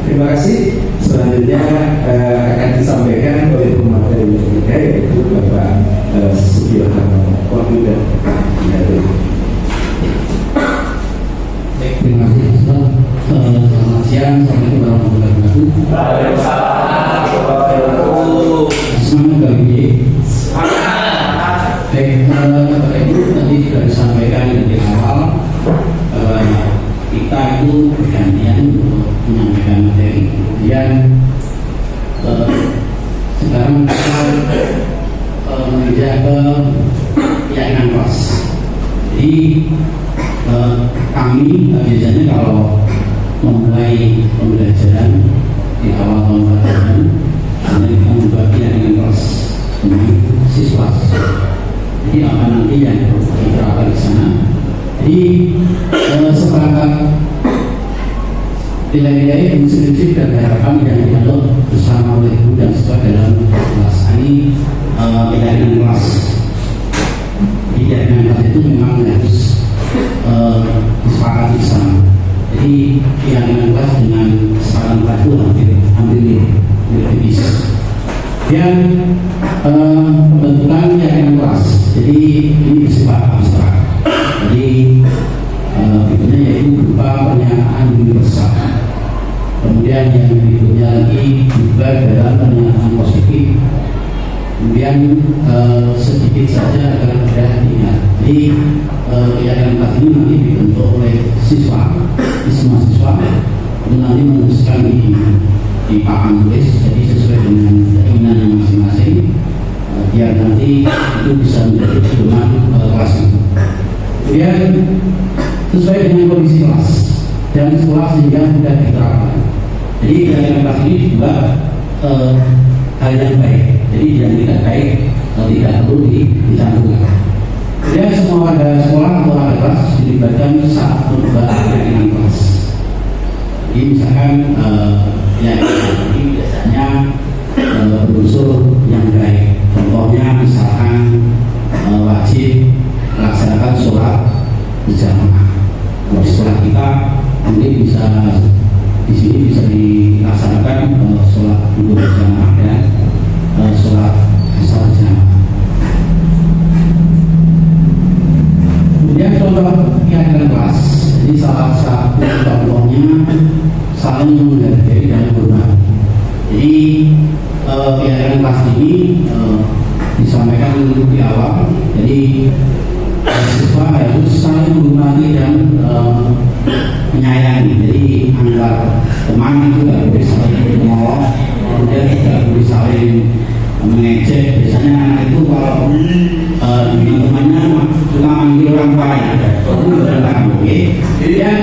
Terima kasih. Selanjutnya akan disampaikan oleh pemateri yang ketiga, yaitu Bapak Sugioharto Wakil dan terima kasih Ustaz. Selamat siang, assalamualaikum warahmatullahi wabarakatuh. Semangat bagi Bapak Ibu tadi sudah disampaikan di awal kita itu bergantian untuk menyampaikan materi. Kemudian sekarang kita mengejar ke keyakinan kelas. Jadi kami biasanya kalau memulai pembelajaran di awal tahun pelajaran, kita membuat keyakinan kelas dengan siswa. Jadi apa nanti yang diterapkan di sana. Jadi seperangkat nilai-nilai prinsip dan harapan yang diatur bersama oleh guru dan siswa dalam kelas. Ini keyakinan kelas. Jadi keyakinan kelas itu memang harus disepakati bersama. Jadi keyakinan kelas dengan kesepakatan kelas itu hampir bisa. Dan pembentukan keyakinan kelas. Jadi ini bersifat abstrak. Jadi berikutnya yaitu berupa pernyataan universal. Kemudian yang berikutnya lagi juga dalam pernyataan positif sedikit saja agar mudah diingat. Jadi kegiatan kelas ini nanti dibentuk oleh siswa, semua siswa itu nanti menuliskan di papan tulis, jadi sesuai dengan keinginannya masing-masing, biar nanti itu bisa menjadi pedoman kelas itu. Kemudian sesuai dengan kondisi kelas dan sekolah sehingga mudah diterapkan. Jadi kegiatan kelas ini juga hal yang baik, jadi yang tidak baik tidak perlu dicantumkan. Kemudian semua warga sekolah atau warga kelas dilibatkan saat pembukaan kegiatan kelas. Jadi misalkan ini biasanya berunsur yang baik. Contohnya misalkan wajib melaksanakan sholat berjamaah. Di sekolah kita mungkin bisa di sini bisa dilaksanakan sholat berjamaah dan sholat asar berjamaah. Kemudian contoh kegiatan kelas. Jadi salah satu contohnya saling menghargai dan hormat. Jadi kegiatan kelas ini disampaikan di awal. Jadi siswa harus saling menghormati dan menyayangi. Jadi antar teman itu tidak boleh saling menolong, kemudian tidak boleh saling mengejek. Biasanya anak itu kalau dengan temannya suka manggil orang tuanya, itu berantakan. Kemudian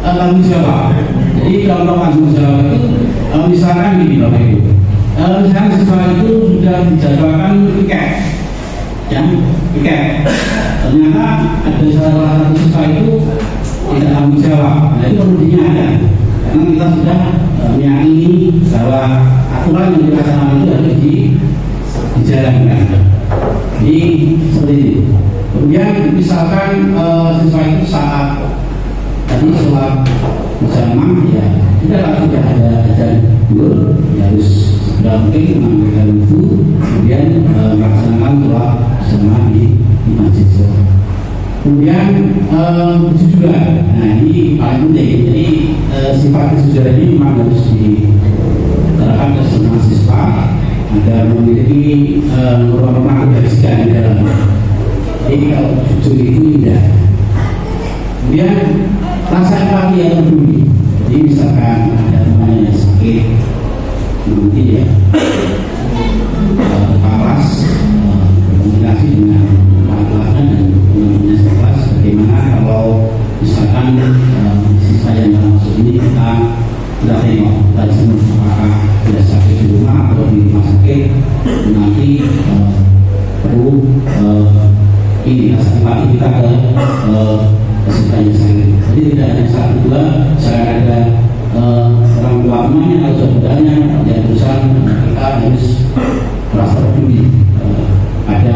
tanggung jawab. Jadi contoh tanggung jawab itu misalkan di Bapak Ibu, misalkan siswa itu sudah dijadwalkan piket, piket. Ternyata ada salah satu siswa itu tidak tanggung jawab. Nah itu perlu diingatkan, karena kita sudah meyakini bahwa aturan yang dilaksanakan itu harus dijalankan. Jadi seperti itu. Kemudian misalkan siswa itu saat tadi sholat berjamaah ya tidak ada azan zuhur, ya harus segera mungkin mengambil wudhu, kemudian melaksanakan sholat berjamaah di masjid. Kemudian kejujuran, nah ini paling penting. Jadi sifat kejujuran ini memang harus diterapkan ke semua siswa agar memiliki norma-norma kebajikan di dalam. Jadi kalau jujur itu indah. Kemudian rasa empati yang peduli. Jadi misalkan ada temannya yang sakit, mungkin ya kelas berkomunikasi dengan kelasnya dan teman-temannya sekelas. Bagaimana kalau misalkan siswa yang masuk ini kita tengok, kita semua apakah tidak sakit di rumah atau di rumah sakit, nanti perlu ini rasa empati kita ke pesertanya sakit. Jadi tidak hanya satu dua, saya ada orang tua temannya atau saudaranya yang berusaha, kita harus merasa peduli pada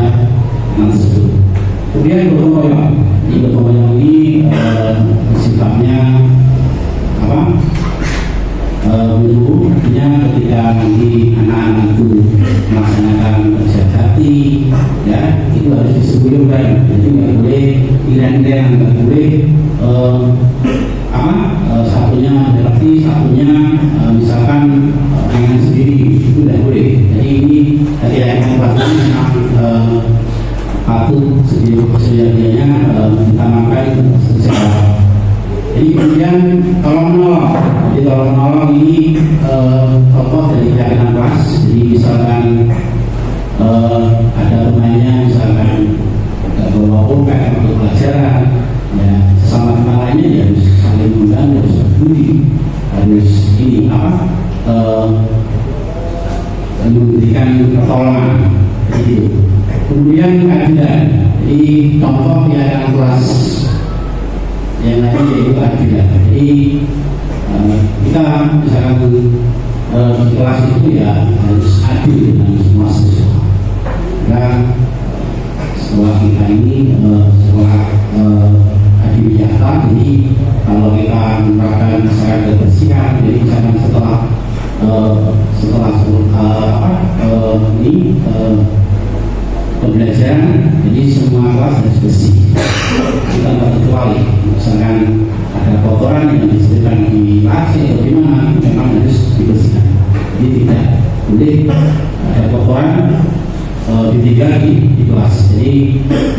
anak tersebut. Kemudian gotong royong. Di gotong royong ini sifatnya apa? Menurutnya ketika nanti anak-anak itu melaksanakan kerja bakti, ya itu harus disebut baik. Jadi nggak boleh iran-iran, nggak boleh satunya bakti, satunya misalkan pengen sendiri, itu tidak boleh. Jadi ini kegiatan bakti memang patut sejadinya ditamakan secara. Jadi kemudian tolong menolong. Jadi tolong menolong ini contoh dari kegiatan kelas. Jadi misalkan ada temannya misalkan nggak bawa pulpen untuk pelajaran, ya sesama teman lainnya ya harus saling membantu, harus peduli, harus ini memberikan pertolongan. Jadi kemudian keadilan. Jadi contoh kegiatan kelas yang lain yaitu keadilan. Jadi kita misalkan di kelas itu ya harus adil dengan semua siswa. Karena sekolah kita ini sekolah adiwiyata, jadi kalau kita menerapkan secara kebersihan, jadi misalkan setelah pembelajaran, jadi semua kelas harus bersih. Kita nggak kecuali, misalkan ada kotoran yang disediakan di laci atau di mana, memang harus dibersihkan. Jadi tidak boleh ada kotoran ditinggal di kelas. Jadi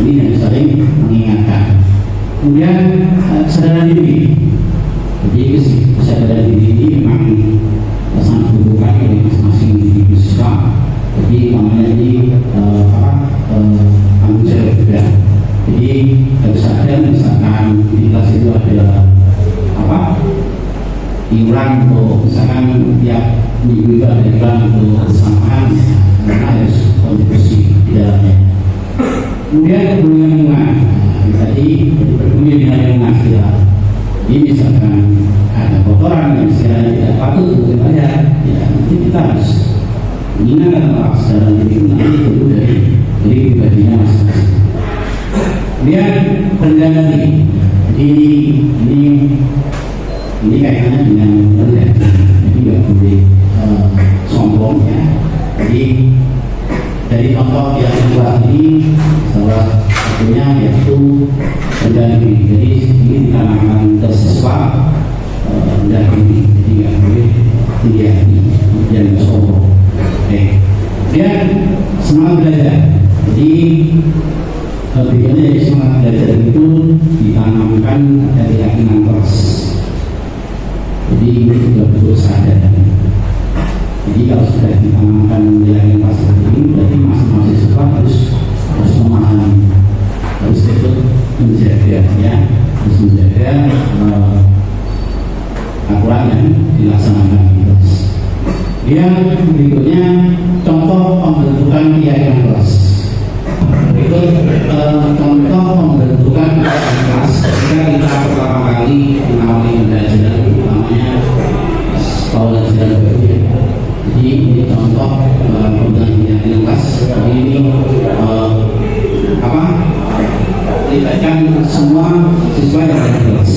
ini yang sering mengingatkan. Kemudian kesadaran diri. Jadi kesadaran diri ini memang sangat dibutuhkan oleh masing-masing individu siswa. Jadi namanya ini tanggung jawab juga. Jadi harus ada misalkan di kelas itu ada iuran untuk misalkan tiap minggu itu ada iuran untuk kesamaan, karena harus kontribusi di dalamnya. Kemudian hubungan lingkungan, tadi berhubungan dengan lingkungan sekitar. Ini misalkan ada kotoran yang sekiranya tidak patut untuk dibayar, ya nanti kita harus mengingatkan orang secara lingkungan itu dari pribadinya masing-masing. Kemudian kendali, jadi ini kaitannya dengan rendah, jadi nggak boleh sombong ya. Jadi dari contoh yang kedua ini salah satunya yaitu kendali. Jadi ini ditanamkan ke siswa rendah ini, jadi nggak boleh tinggi hati dan sombong. Oke. Kemudian semangat belajar. Jadi berikutnya dari semangat belajar itu ditanamkan dari keyakinan keras. Jadi ini juga betul sadar. Jadi kalau sudah ditanamkan keyakinan keras seperti ini, berarti masing-masing siswa harus memahami, harus ikut menjaga ya, harus menjaga aturan yang dilaksanakan terus. Yang berikutnya contoh pembentukan keyakinan keras. Itu contoh pembentukan kelas ketika kita pertama kali mengawali pembelajaran namanya pembelajaran baru ya. Jadi ini contoh pembentukan keyakinan kelas. Jadi ini melibatkan semua siswa yang ada di kelas.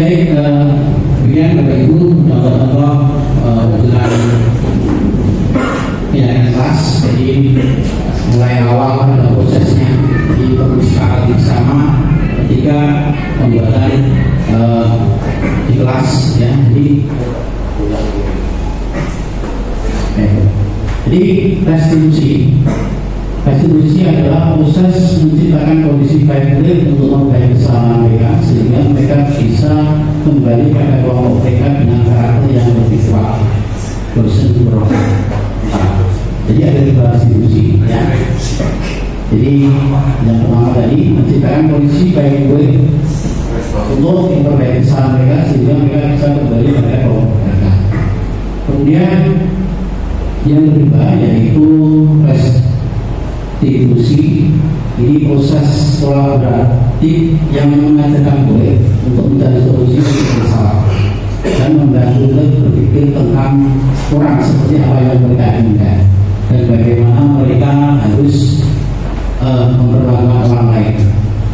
Baik, demikian Bapak Ibu, contoh-contoh dengan yang kelas. Jadi mulai awal pada prosesnya di perlu disepakati bersama ketika pembuatan di kelas ya. Jadi restitusi adalah proses menciptakan kondisi baik-baik untuk memperbaiki keselamatan mereka sehingga mereka bisa kembali pada kelompok mereka dengan karakter yang lebih kuat. Jadi ada dua restitusi ya. Jadi yang pertama tadi menciptakan kondisi baik-baik untuk memperbaiki kesalahan mereka sehingga mereka bisa kembali pada kelompok mereka. Kemudian yang kedua yaitu restitusi. Ini proses kolaboratif yang mengajarkan gue untuk mencari solusi masalah dan membantu berpikir tentang kurang seperti apa yang mereka inginkan dan bagaimana mereka harus memperlakukan orang lain.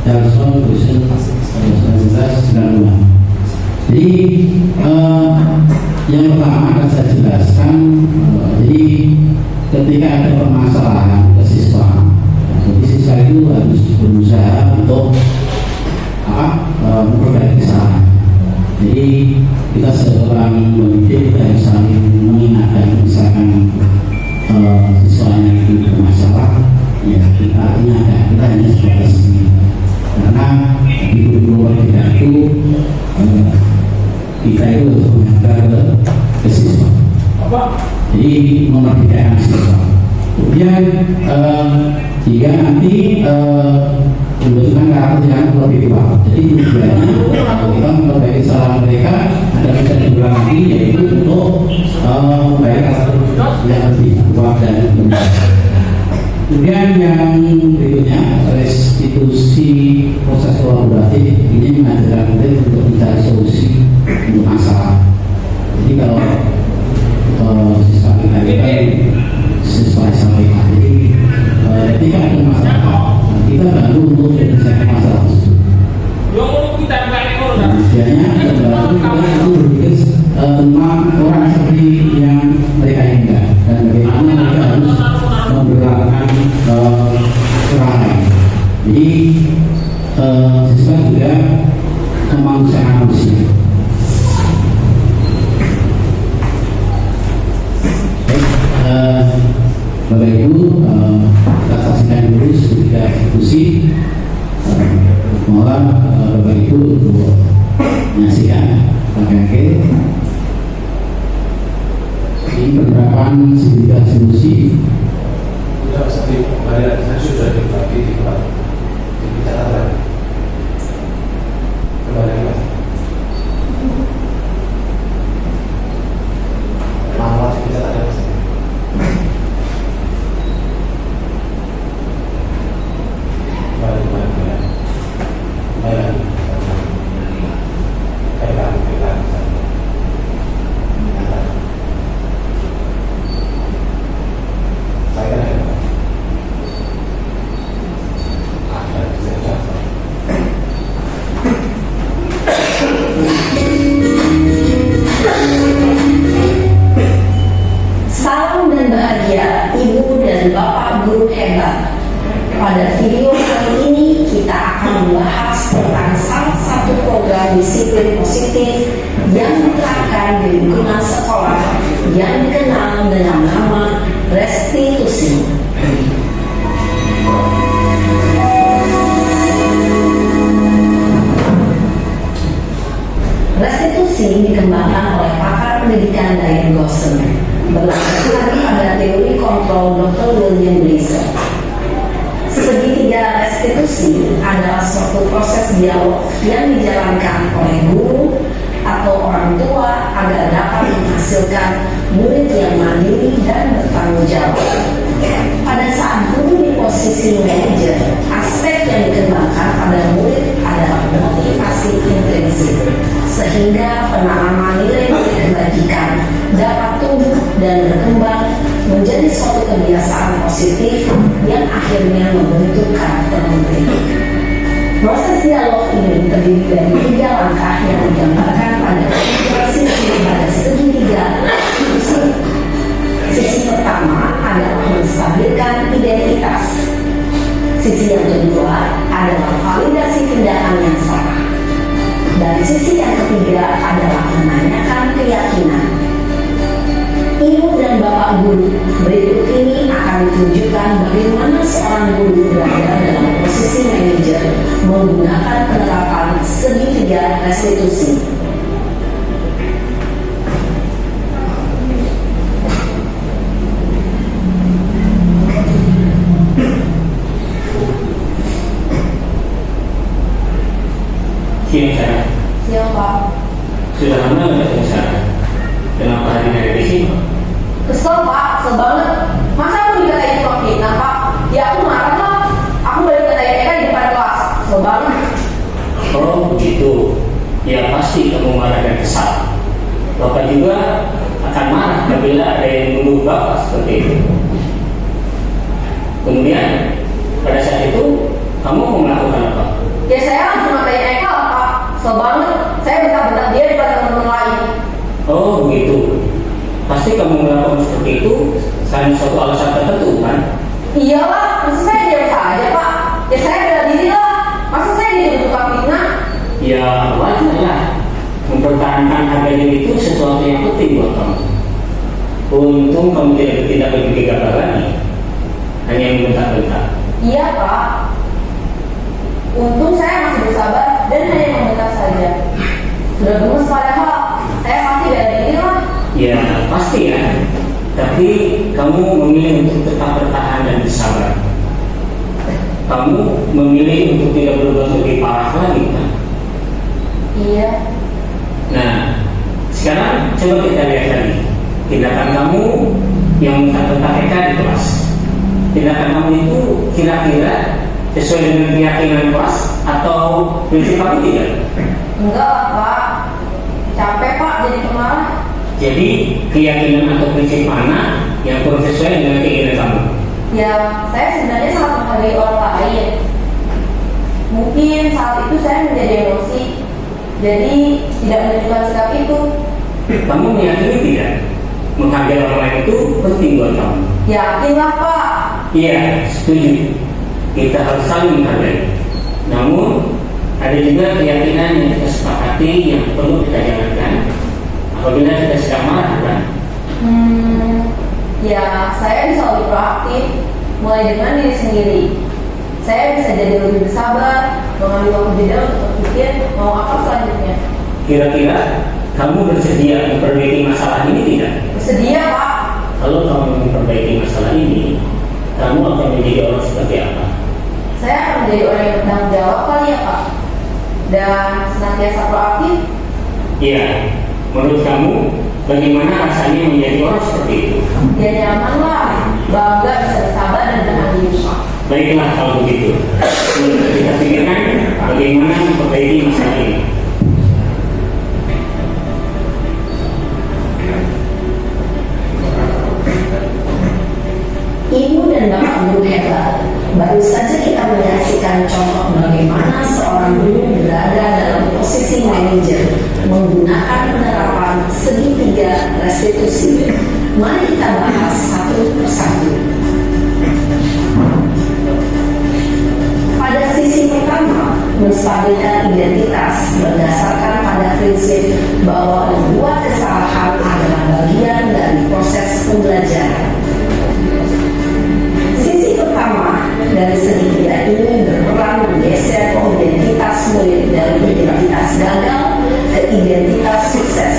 Charleston Wilson 1992. Jadi yang pertama akan saya jelaskan. Jadi ketika ada permasalahan ke siswa, jadi siswa itu harus berusaha untuk memperbaiki kesalahan. Jadi kita seorang pendidik kita harus saling mengingatkan, misalkan siswanya itu bermasalah, ya kita ingatkan, kita hanya sebatas ini. Karena di guru kita itu kita itu harus mengajar ke siswa. Jadi memerdekakan siswa. Kemudian jika nanti membutuhkan karakter yang lebih kuat. Jadi tujuannya kita memperbaiki kesalahan mereka agar bisa diulang lagi, yaitu untuk memperbaiki karakter yang lebih kuat dan benar. Kemudian yang berikutnya restitusi proses kolaboratif ini mengajarkan kita untuk mencari solusi untuk masalah. Jadi kalau siswa kita siswa SMP, jadi ketika ada masalah kita bantu untuk menyelesaikan masalah tersebut. Biasanya kita itu berpikir tentang orang seperti yang mereka inginkan dan bagaimana mereka harus memperlakukan orang lain. Jadi siswa juga memanusiakan manusia. Bapak Ibu, kita saksikan dulu ketika eksekusi. Mohon Bapak Ibu untuk menyaksikan pakai ini penerapan sebuah eksekusi. Tidak seperti kemarin saya sudah dibagi di catatan kemarin mas. Malah di catatan mas. Salam dan bahagia Ibu dan Bapak guru hebat. Pada video kali ini kita akan membahas tentang salah satu program disiplin positif yang diterapkan di lingkungan sekolah yang dikenal dengan nama restitusi. Restitusi dikembangkan oleh pakar pendidikan Diane Gosson berlandaskan pada teori kontrol Dr. William Blaser. Segitiga restitusi adalah suatu proses dialog yang dijalankan oleh guru atau orang tua agar dapat menghasilkan murid yang mandiri dan bertanggung jawab. Pada saat guru di posisi manajer, aspek yang dikembangkan pada murid adalah motivasi intrinsik, sehingga penanaman nilai-nilai kebajikan dapat tumbuh dan berkembang menjadi suatu kebiasaan positif yang akhirnya membentuk karakter murid. Proses dialog ini terdiri dari 3 langkah yang digambarkan Bapak Guru, berikut ini akan ditunjukkan bagaimana seorang guru berada dalam posisi manajer menggunakan penerapan segitiga restitusi. Siang saya. Siap Pak. Sudah lama nggak ketemu saya? Kenapa hari ini di sini? Kesel Pak, kesel banget. Masa aku dikatain tukang fitnah Pak? Ya aku marah lah. Aku balik katain mereka di depan kelas. Kesel banget. Oh begitu. Ya pasti kamu marah dan kesal. Bapak juga akan marah apabila ada yang menuduh Bapak seperti itu. Kemudian pada saat itu kamu mau melakukan apa? Ya saya langsung ngatain mereka lah Pak. Kesel banget. Saya bentak-bentak dia di depan teman-teman lain. Oh begitu. Pasti kamu melakukan seperti itu karena suatu alasan tertentu kan? Iyalah, masa saya diam saja Pak? Ya saya bela diri lah. Masa saya dituduh tukang fitnah? Ya wajar lah. Mempertahankan harga diri itu sesuatu yang penting buat kamu. Untung kamu tidak bergegabah lagi, hanya membentak-bentak. Iya Pak. Untung saya masih bersabar dan hanya membentak saja. Sudah gemes padahal saya pasti bela diri lah. Ya pasti ya. Tapi kamu memilih untuk tetap bertahan dan bersabar. Kamu memilih untuk tidak berbuat lebih parah lagi kan? Iya. Nah, sekarang coba kita lihat lagi tindakan kamu yang bentak-bentak mereka di kelas. Tindakan kamu itu kira-kira sesuai dengan keyakinan kelas atau prinsip kamu tidak? Enggak lah Pak. Capek Pak jadi pemarah. Jadi keyakinan atau prinsip mana yang kurang sesuai dengan keinginan kamu? Ya, saya sebenarnya sangat menghargai orang lain. Mungkin saat itu saya menjadi emosi, jadi tidak menunjukkan sikap itu. Kamu meyakini tidak menghargai orang lain itu penting buat kamu? Yakinlah Pak. Iya, setuju. Kita harus saling menghargai. Namun ada juga keyakinan yang kita sepakati yang perlu kita jalankan apabila kita sedang marah kan? Ya, saya bisa lebih proaktif, mulai dengan diri sendiri. Saya bisa jadi lebih bersabar, mengambil waktu jeda untuk berpikir mau apa selanjutnya. Kira-kira kamu bersedia memperbaiki masalah ini tidak? Bersedia Pak. Kalau kamu memperbaiki masalah ini, kamu akan menjadi orang seperti apa? Saya akan menjadi orang yang bertanggung jawab kali ya Pak. Dan senantiasa proaktif. Iya, menurut kamu bagaimana rasanya menjadi orang seperti itu? Ya nyaman lah, bangga bisa bersabar dan bertahan diri Pak. Baiklah kalau begitu. Kita pikirkan bagaimana memperbaiki masalah ini. Ibu dan Bapak Guru hebat. Baru saja kita menyaksikan contoh bagaimana seorang guru berada dalam posisi manajer menggunakan penerapan segitiga restitusi. Mari kita bahas satu persatu. Pada sisi pertama, menstabilkan identitas berdasarkan pada prinsip bahwa membuat kesalahan adalah bagian dari proses pembelajaran. Sisi pertama dari segitiga ini berperan menggeser identitas murid dari identitas gagal ke identitas sukses.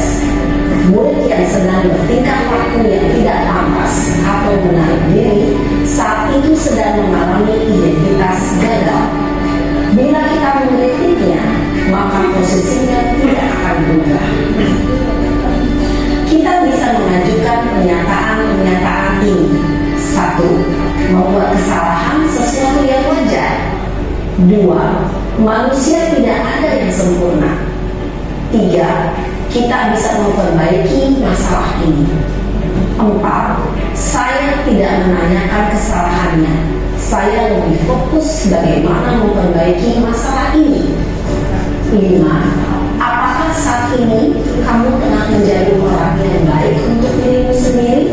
Murid yang sedang bertingkah laku yang tidak pantas atau menarik diri saat itu sedang mengalami identitas gagal. Bila kita mengkritiknya, maka posisinya tidak akan berubah. Kita bisa mengajukan pernyataan-pernyataan ini. 1. Membuat kesalahan sesuatu yang wajar. 2. Manusia tidak ada yang sempurna. 3. Kita bisa memperbaiki masalah ini. 4. Saya tidak menanyakan kesalahannya. Saya lebih fokus bagaimana memperbaiki masalah ini. 5. Apakah saat ini kamu tengah menjadi orang yang baik untuk dirimu sendiri?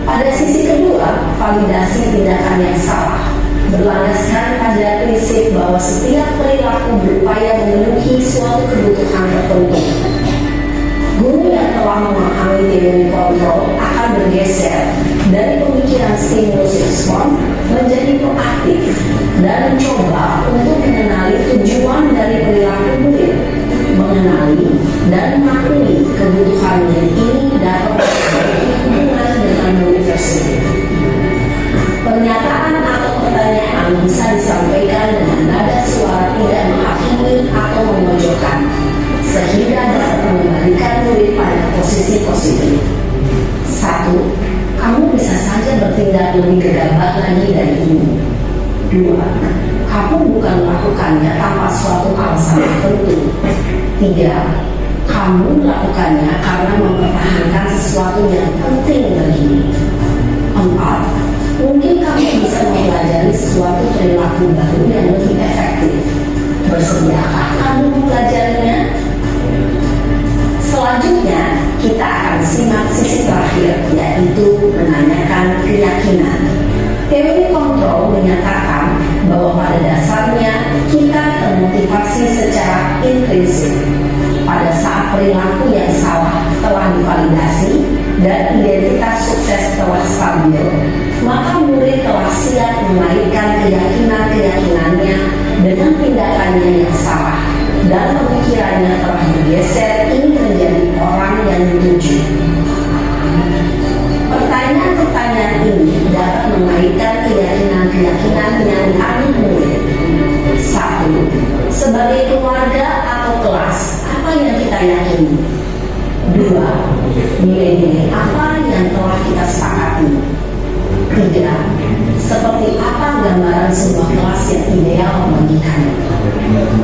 Pada sisi kedua, validasi tindakan yang salah berlandaskan pada prinsip bahwa setiap perilaku berupaya memenuhi suatu kebutuhan tertentu. Guru yang memahami teori kontrol akan bergeser dari pemikiran stimulus respon menjadi proaktif dan mencoba untuk mengenali tujuan dari perilaku murid, mengenali dan memahami kebutuhan murid ini dapat memiliki hubungan dengan murid tersebut. Pernyataan atau pertanyaan bisa disampaikan dengan nada suara tidak menghakimi atau memojokkan, sehingga dapat mengembalikan murid pada posisi positif. 1. Kamu bisa saja bertindak lebih gegabah lagi dari ini. 2. Kamu bukan melakukannya tanpa suatu alasan tertentu. 3. Kamu melakukannya karena mempertahankan sesuatu yang penting bagimu. 4. Mungkin kamu bisa mempelajari suatu perilaku baru yang lebih efektif. Bersediakah kamu mempelajarinya? Selanjutnya, kita akan simak sisi terakhir, yaitu menanyakan keyakinan. Teori kontrol menyatakan bahwa pada dasarnya kita termotivasi secara intrinsik. Pada saat perilaku yang salah telah divalidasi dan identitas sukses telah stabil, maka murid telah siap menaikkan keyakinan-keyakinannya dengan tindakannya yang salah, dan pemikirannya telah bergeser ini menjadi orang yang dituju. Pertanyaan-pertanyaan ini dapat menaikkan keyakinan-keyakinan yang dianut murid. 1. Sebagai keluarga atau kelas, apa yang kita yakini? 2. Nilai-nilai apa yang telah kita sepakati? 3. Seperti apa gambaran sebuah kelas yang ideal bagi kamu?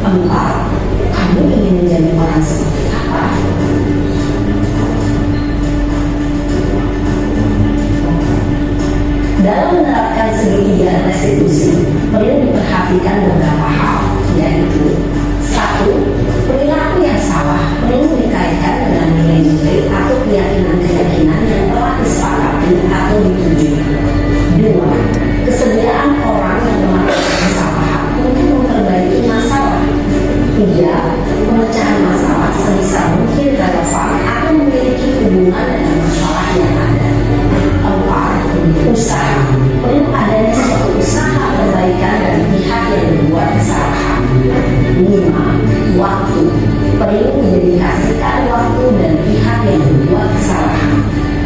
4. Kamu ingin menjadi orang seperti apa? Dalam menerapkan segitiga restitusi, perlu diperhatikan beberapa hal, yaitu 1. Perilaku yang salah perlu dikaitkan dengan nilai-nilai atau keyakinan-keyakinan yang telah disepakati atau dituju. 2. Kesediaan orang yang melakukan kesalahan untuk memperbaiki masalah. 3. Pemecahan masalah sebisa mungkin relevan atau memiliki hubungan dengan masalah yang ada. 4. Usaha. Perlu adanya suatu usaha perbaikan dari pihak yang membuat kesalahan. 5. Waktu. Perlu mendedikasikan waktu dan pihak yang membuat kesalahan.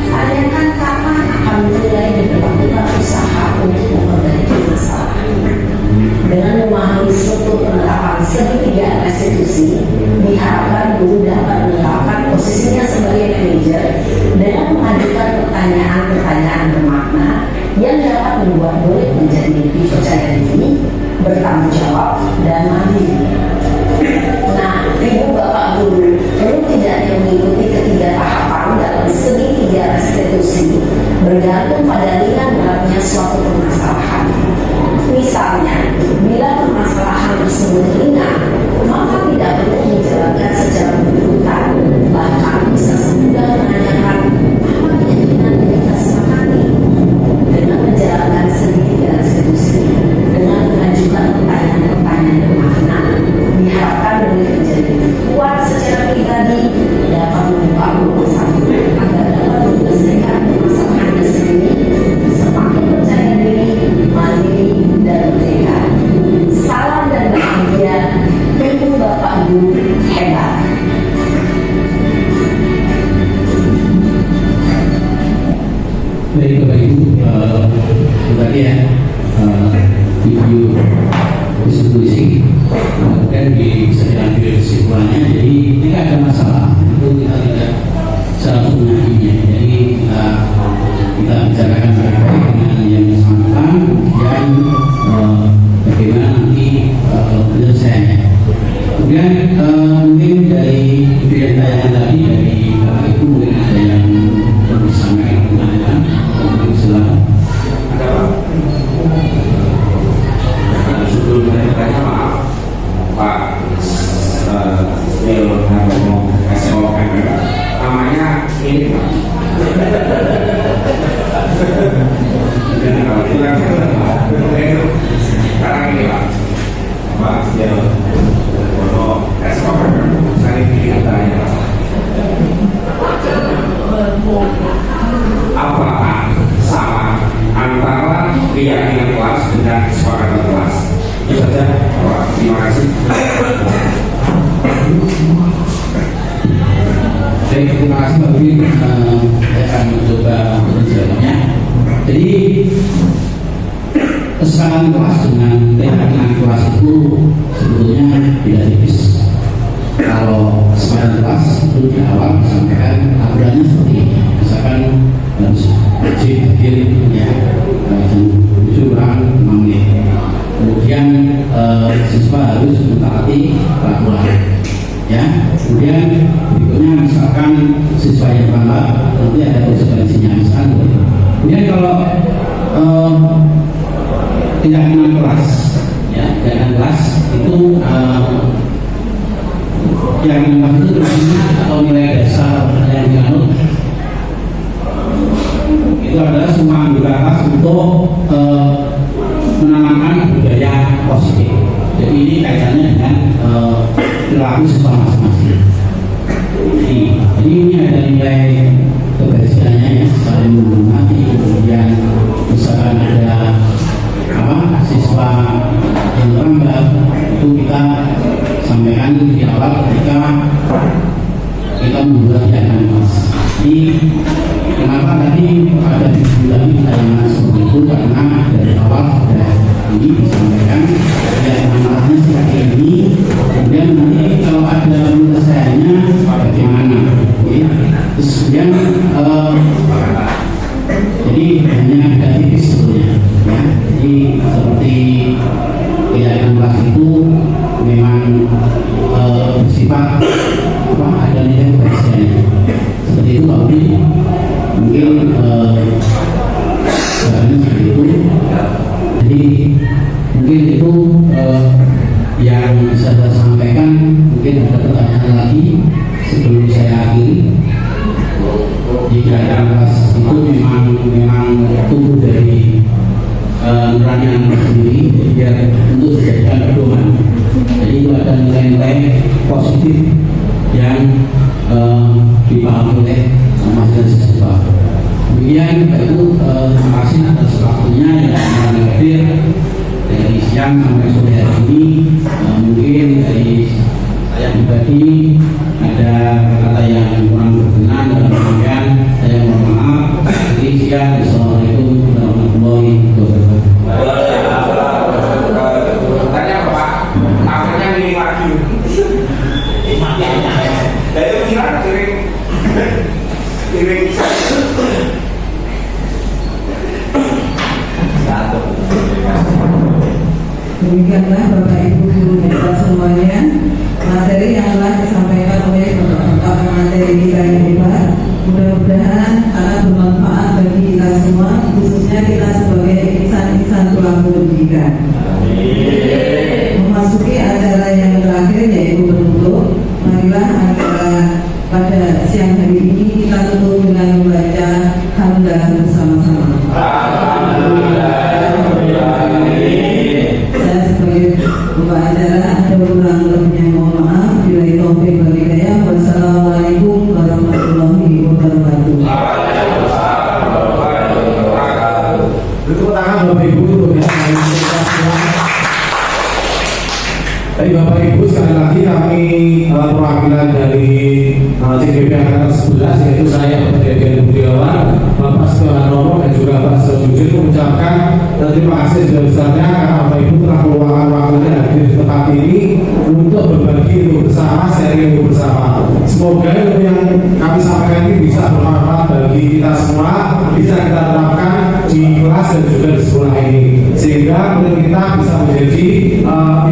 Tanyakan kapan akan mulai diberlakukan usaha untuk memperbaiki masalah. Dengan memahami struktur penerapan segitiga restitusi, diharapkan guru dapat menetapkan posisinya sebagai manajer dengan mengajukan pertanyaan-pertanyaan bermakna yang dapat membuat murid menjadi lebih percaya diri, bertanggung jawab, dan mandiri. Nah, Ibu Bapak Guru perlu tidaknya mengikuti ketiga tahapan dalam segitiga restitusi bergantung pada ringan beratnya suatu permasalahan. Misalnya, bila permasalahan tersebut ringan, maka tidak perlu menjalankan secara berurutan, bahkan bisa semudah menanyakan apa keyakinan yang kita sepakati. Dengan menjalankan segitiga restitusi, dengan mengajukan pertanyaan-pertanyaan bermakna, diharapkan murid menjadi kuat secara pribadi, dapat membuka peluang satu agar dapat menyelesaikan permasalahannya sendiri, semakin percaya diri, mandiri, dan merdeka. Salam dan bahagia, Ibu Bapak Guru hebat. Baik Bapak Ibu, tadi ya video diskusi, kemudian bisa diambil kesimpulannya. Jadi ini ada masalah, itu kita tidak selalu mengakinya. Jadi kita bicarakan baik-baik dengan yang bersangkutan, kemudian bagaimana nanti penyelesaiannya. Kemudian mungkin dari video tayangan tadi dari Bapak Ibu mungkin ada yang disampaikan pertanyaan, mungkin silakan. Sebelum tanya maaf Pak Nil mau kasih omongan namanya ini Pak. Jadi kalau kita sekarang ini Pak Nil mau kasih omongan saya pilih tanya Pak. siswa harus mentaati peraturan. Ya, kemudian berikutnya misalkan siswa yang lambat nanti ada konsekuensinya misalkan. Kemudian kalau tidak kenal kelas, ya tidak kenal kelas itu yang itu terusnya atau nilai dasar yang dianut itu adalah semua anggota kelas untuk menanamkan budaya positif. Jadi ini kaitannya dengan perilaku siswa masing-masing. Jadi ini ada nilai kebersihannya ya, saling menghormati. Kemudian misalkan ada siswa yang lambat itu kita sampaikan di awal ketika kita membuat jalan kelas. Jadi kenapa tadi ada dibilang tayangan seperti itu, karena dari awal sudah ini disampaikan amalnya seperti ini. Kemudian nanti kalau ada penyelesaiannya bagaimana? Terus kemudian jadi hanya ada tipis sebetulnya. Ya. Jadi seperti kegiatan kelas itu memang bersifat ada nilai kebersihannya. Seperti itu Pak Budi, mungkin seperti itu. Jadi mungkin itu yang bisa saya sampaikan. Mungkin ada pertanyaan lagi sebelum saya akhiri. Di kegiatan kelas itu memang tumbuh dari nurani anak sendiri, biar untuk dijadikan pedoman. Jadi itu ada nilai-nilai positif yang dipahami oleh masyarakat siswa. Kemudian itu terima kasih atas waktunya yang hadir dari siang sampai sore hari ini. Mungkin dari saya pribadi ada kata yang kurang berkenan dan kemudian saya mohon maaf. Jadi siang, assalamualaikum warahmatullahi wabarakatuh. Tanya Pak, akhirnya ini lagi. Dari kira kirim. Demikianlah Bapak Ibu guru kita semuanya, materi yang telah disampaikan oleh Bapak materi kita yang hebat. Mudah-mudahan akan bermanfaat bagi kita semua, khususnya kita sebagai insan-insan pelaku pendidikan. Memasuki acara yang terakhir yaitu penutup, marilah acara pada siang hari ini kita tutup dengan membaca hamdalah bersama-sama. Saya sebagai pembawa acara ada kurang lebihnya mohon maaf. Bila taufik wal hidayah. Wassalamualaikum warahmatullahi wabarakatuh. Tepuk tangan Bapak Ibu untuk Baik Bapak Ibu, sekali lagi kami perwakilan dari CGP Angkatan 11, yaitu saya Bapak Deden Budiawan, Bapak Setelah Romo dan juga Pak Sojujil mengucapkan terima kasih sebesar-besarnya karena Bapak Ibu telah meluangkan waktunya hadir di tempat ini untuk berbagi ilmu bersama, sharing ilmu bersama. Semoga ilmu yang kami sampaikan ini bisa bermanfaat bagi kita semua, bisa kita terapkan di kelas dan juga di sekolah ini, sehingga murid kita bisa menjadi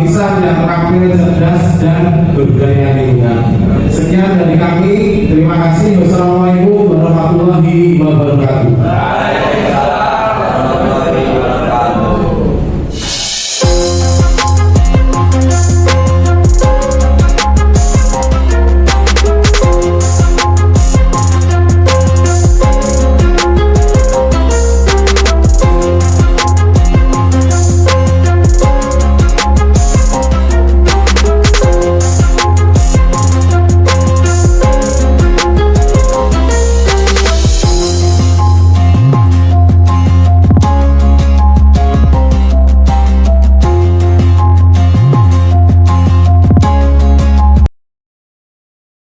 insan yang terampil, cerdas dan berbudaya lingkungan. Sekian dari kami, terima kasih. Wassalamualaikum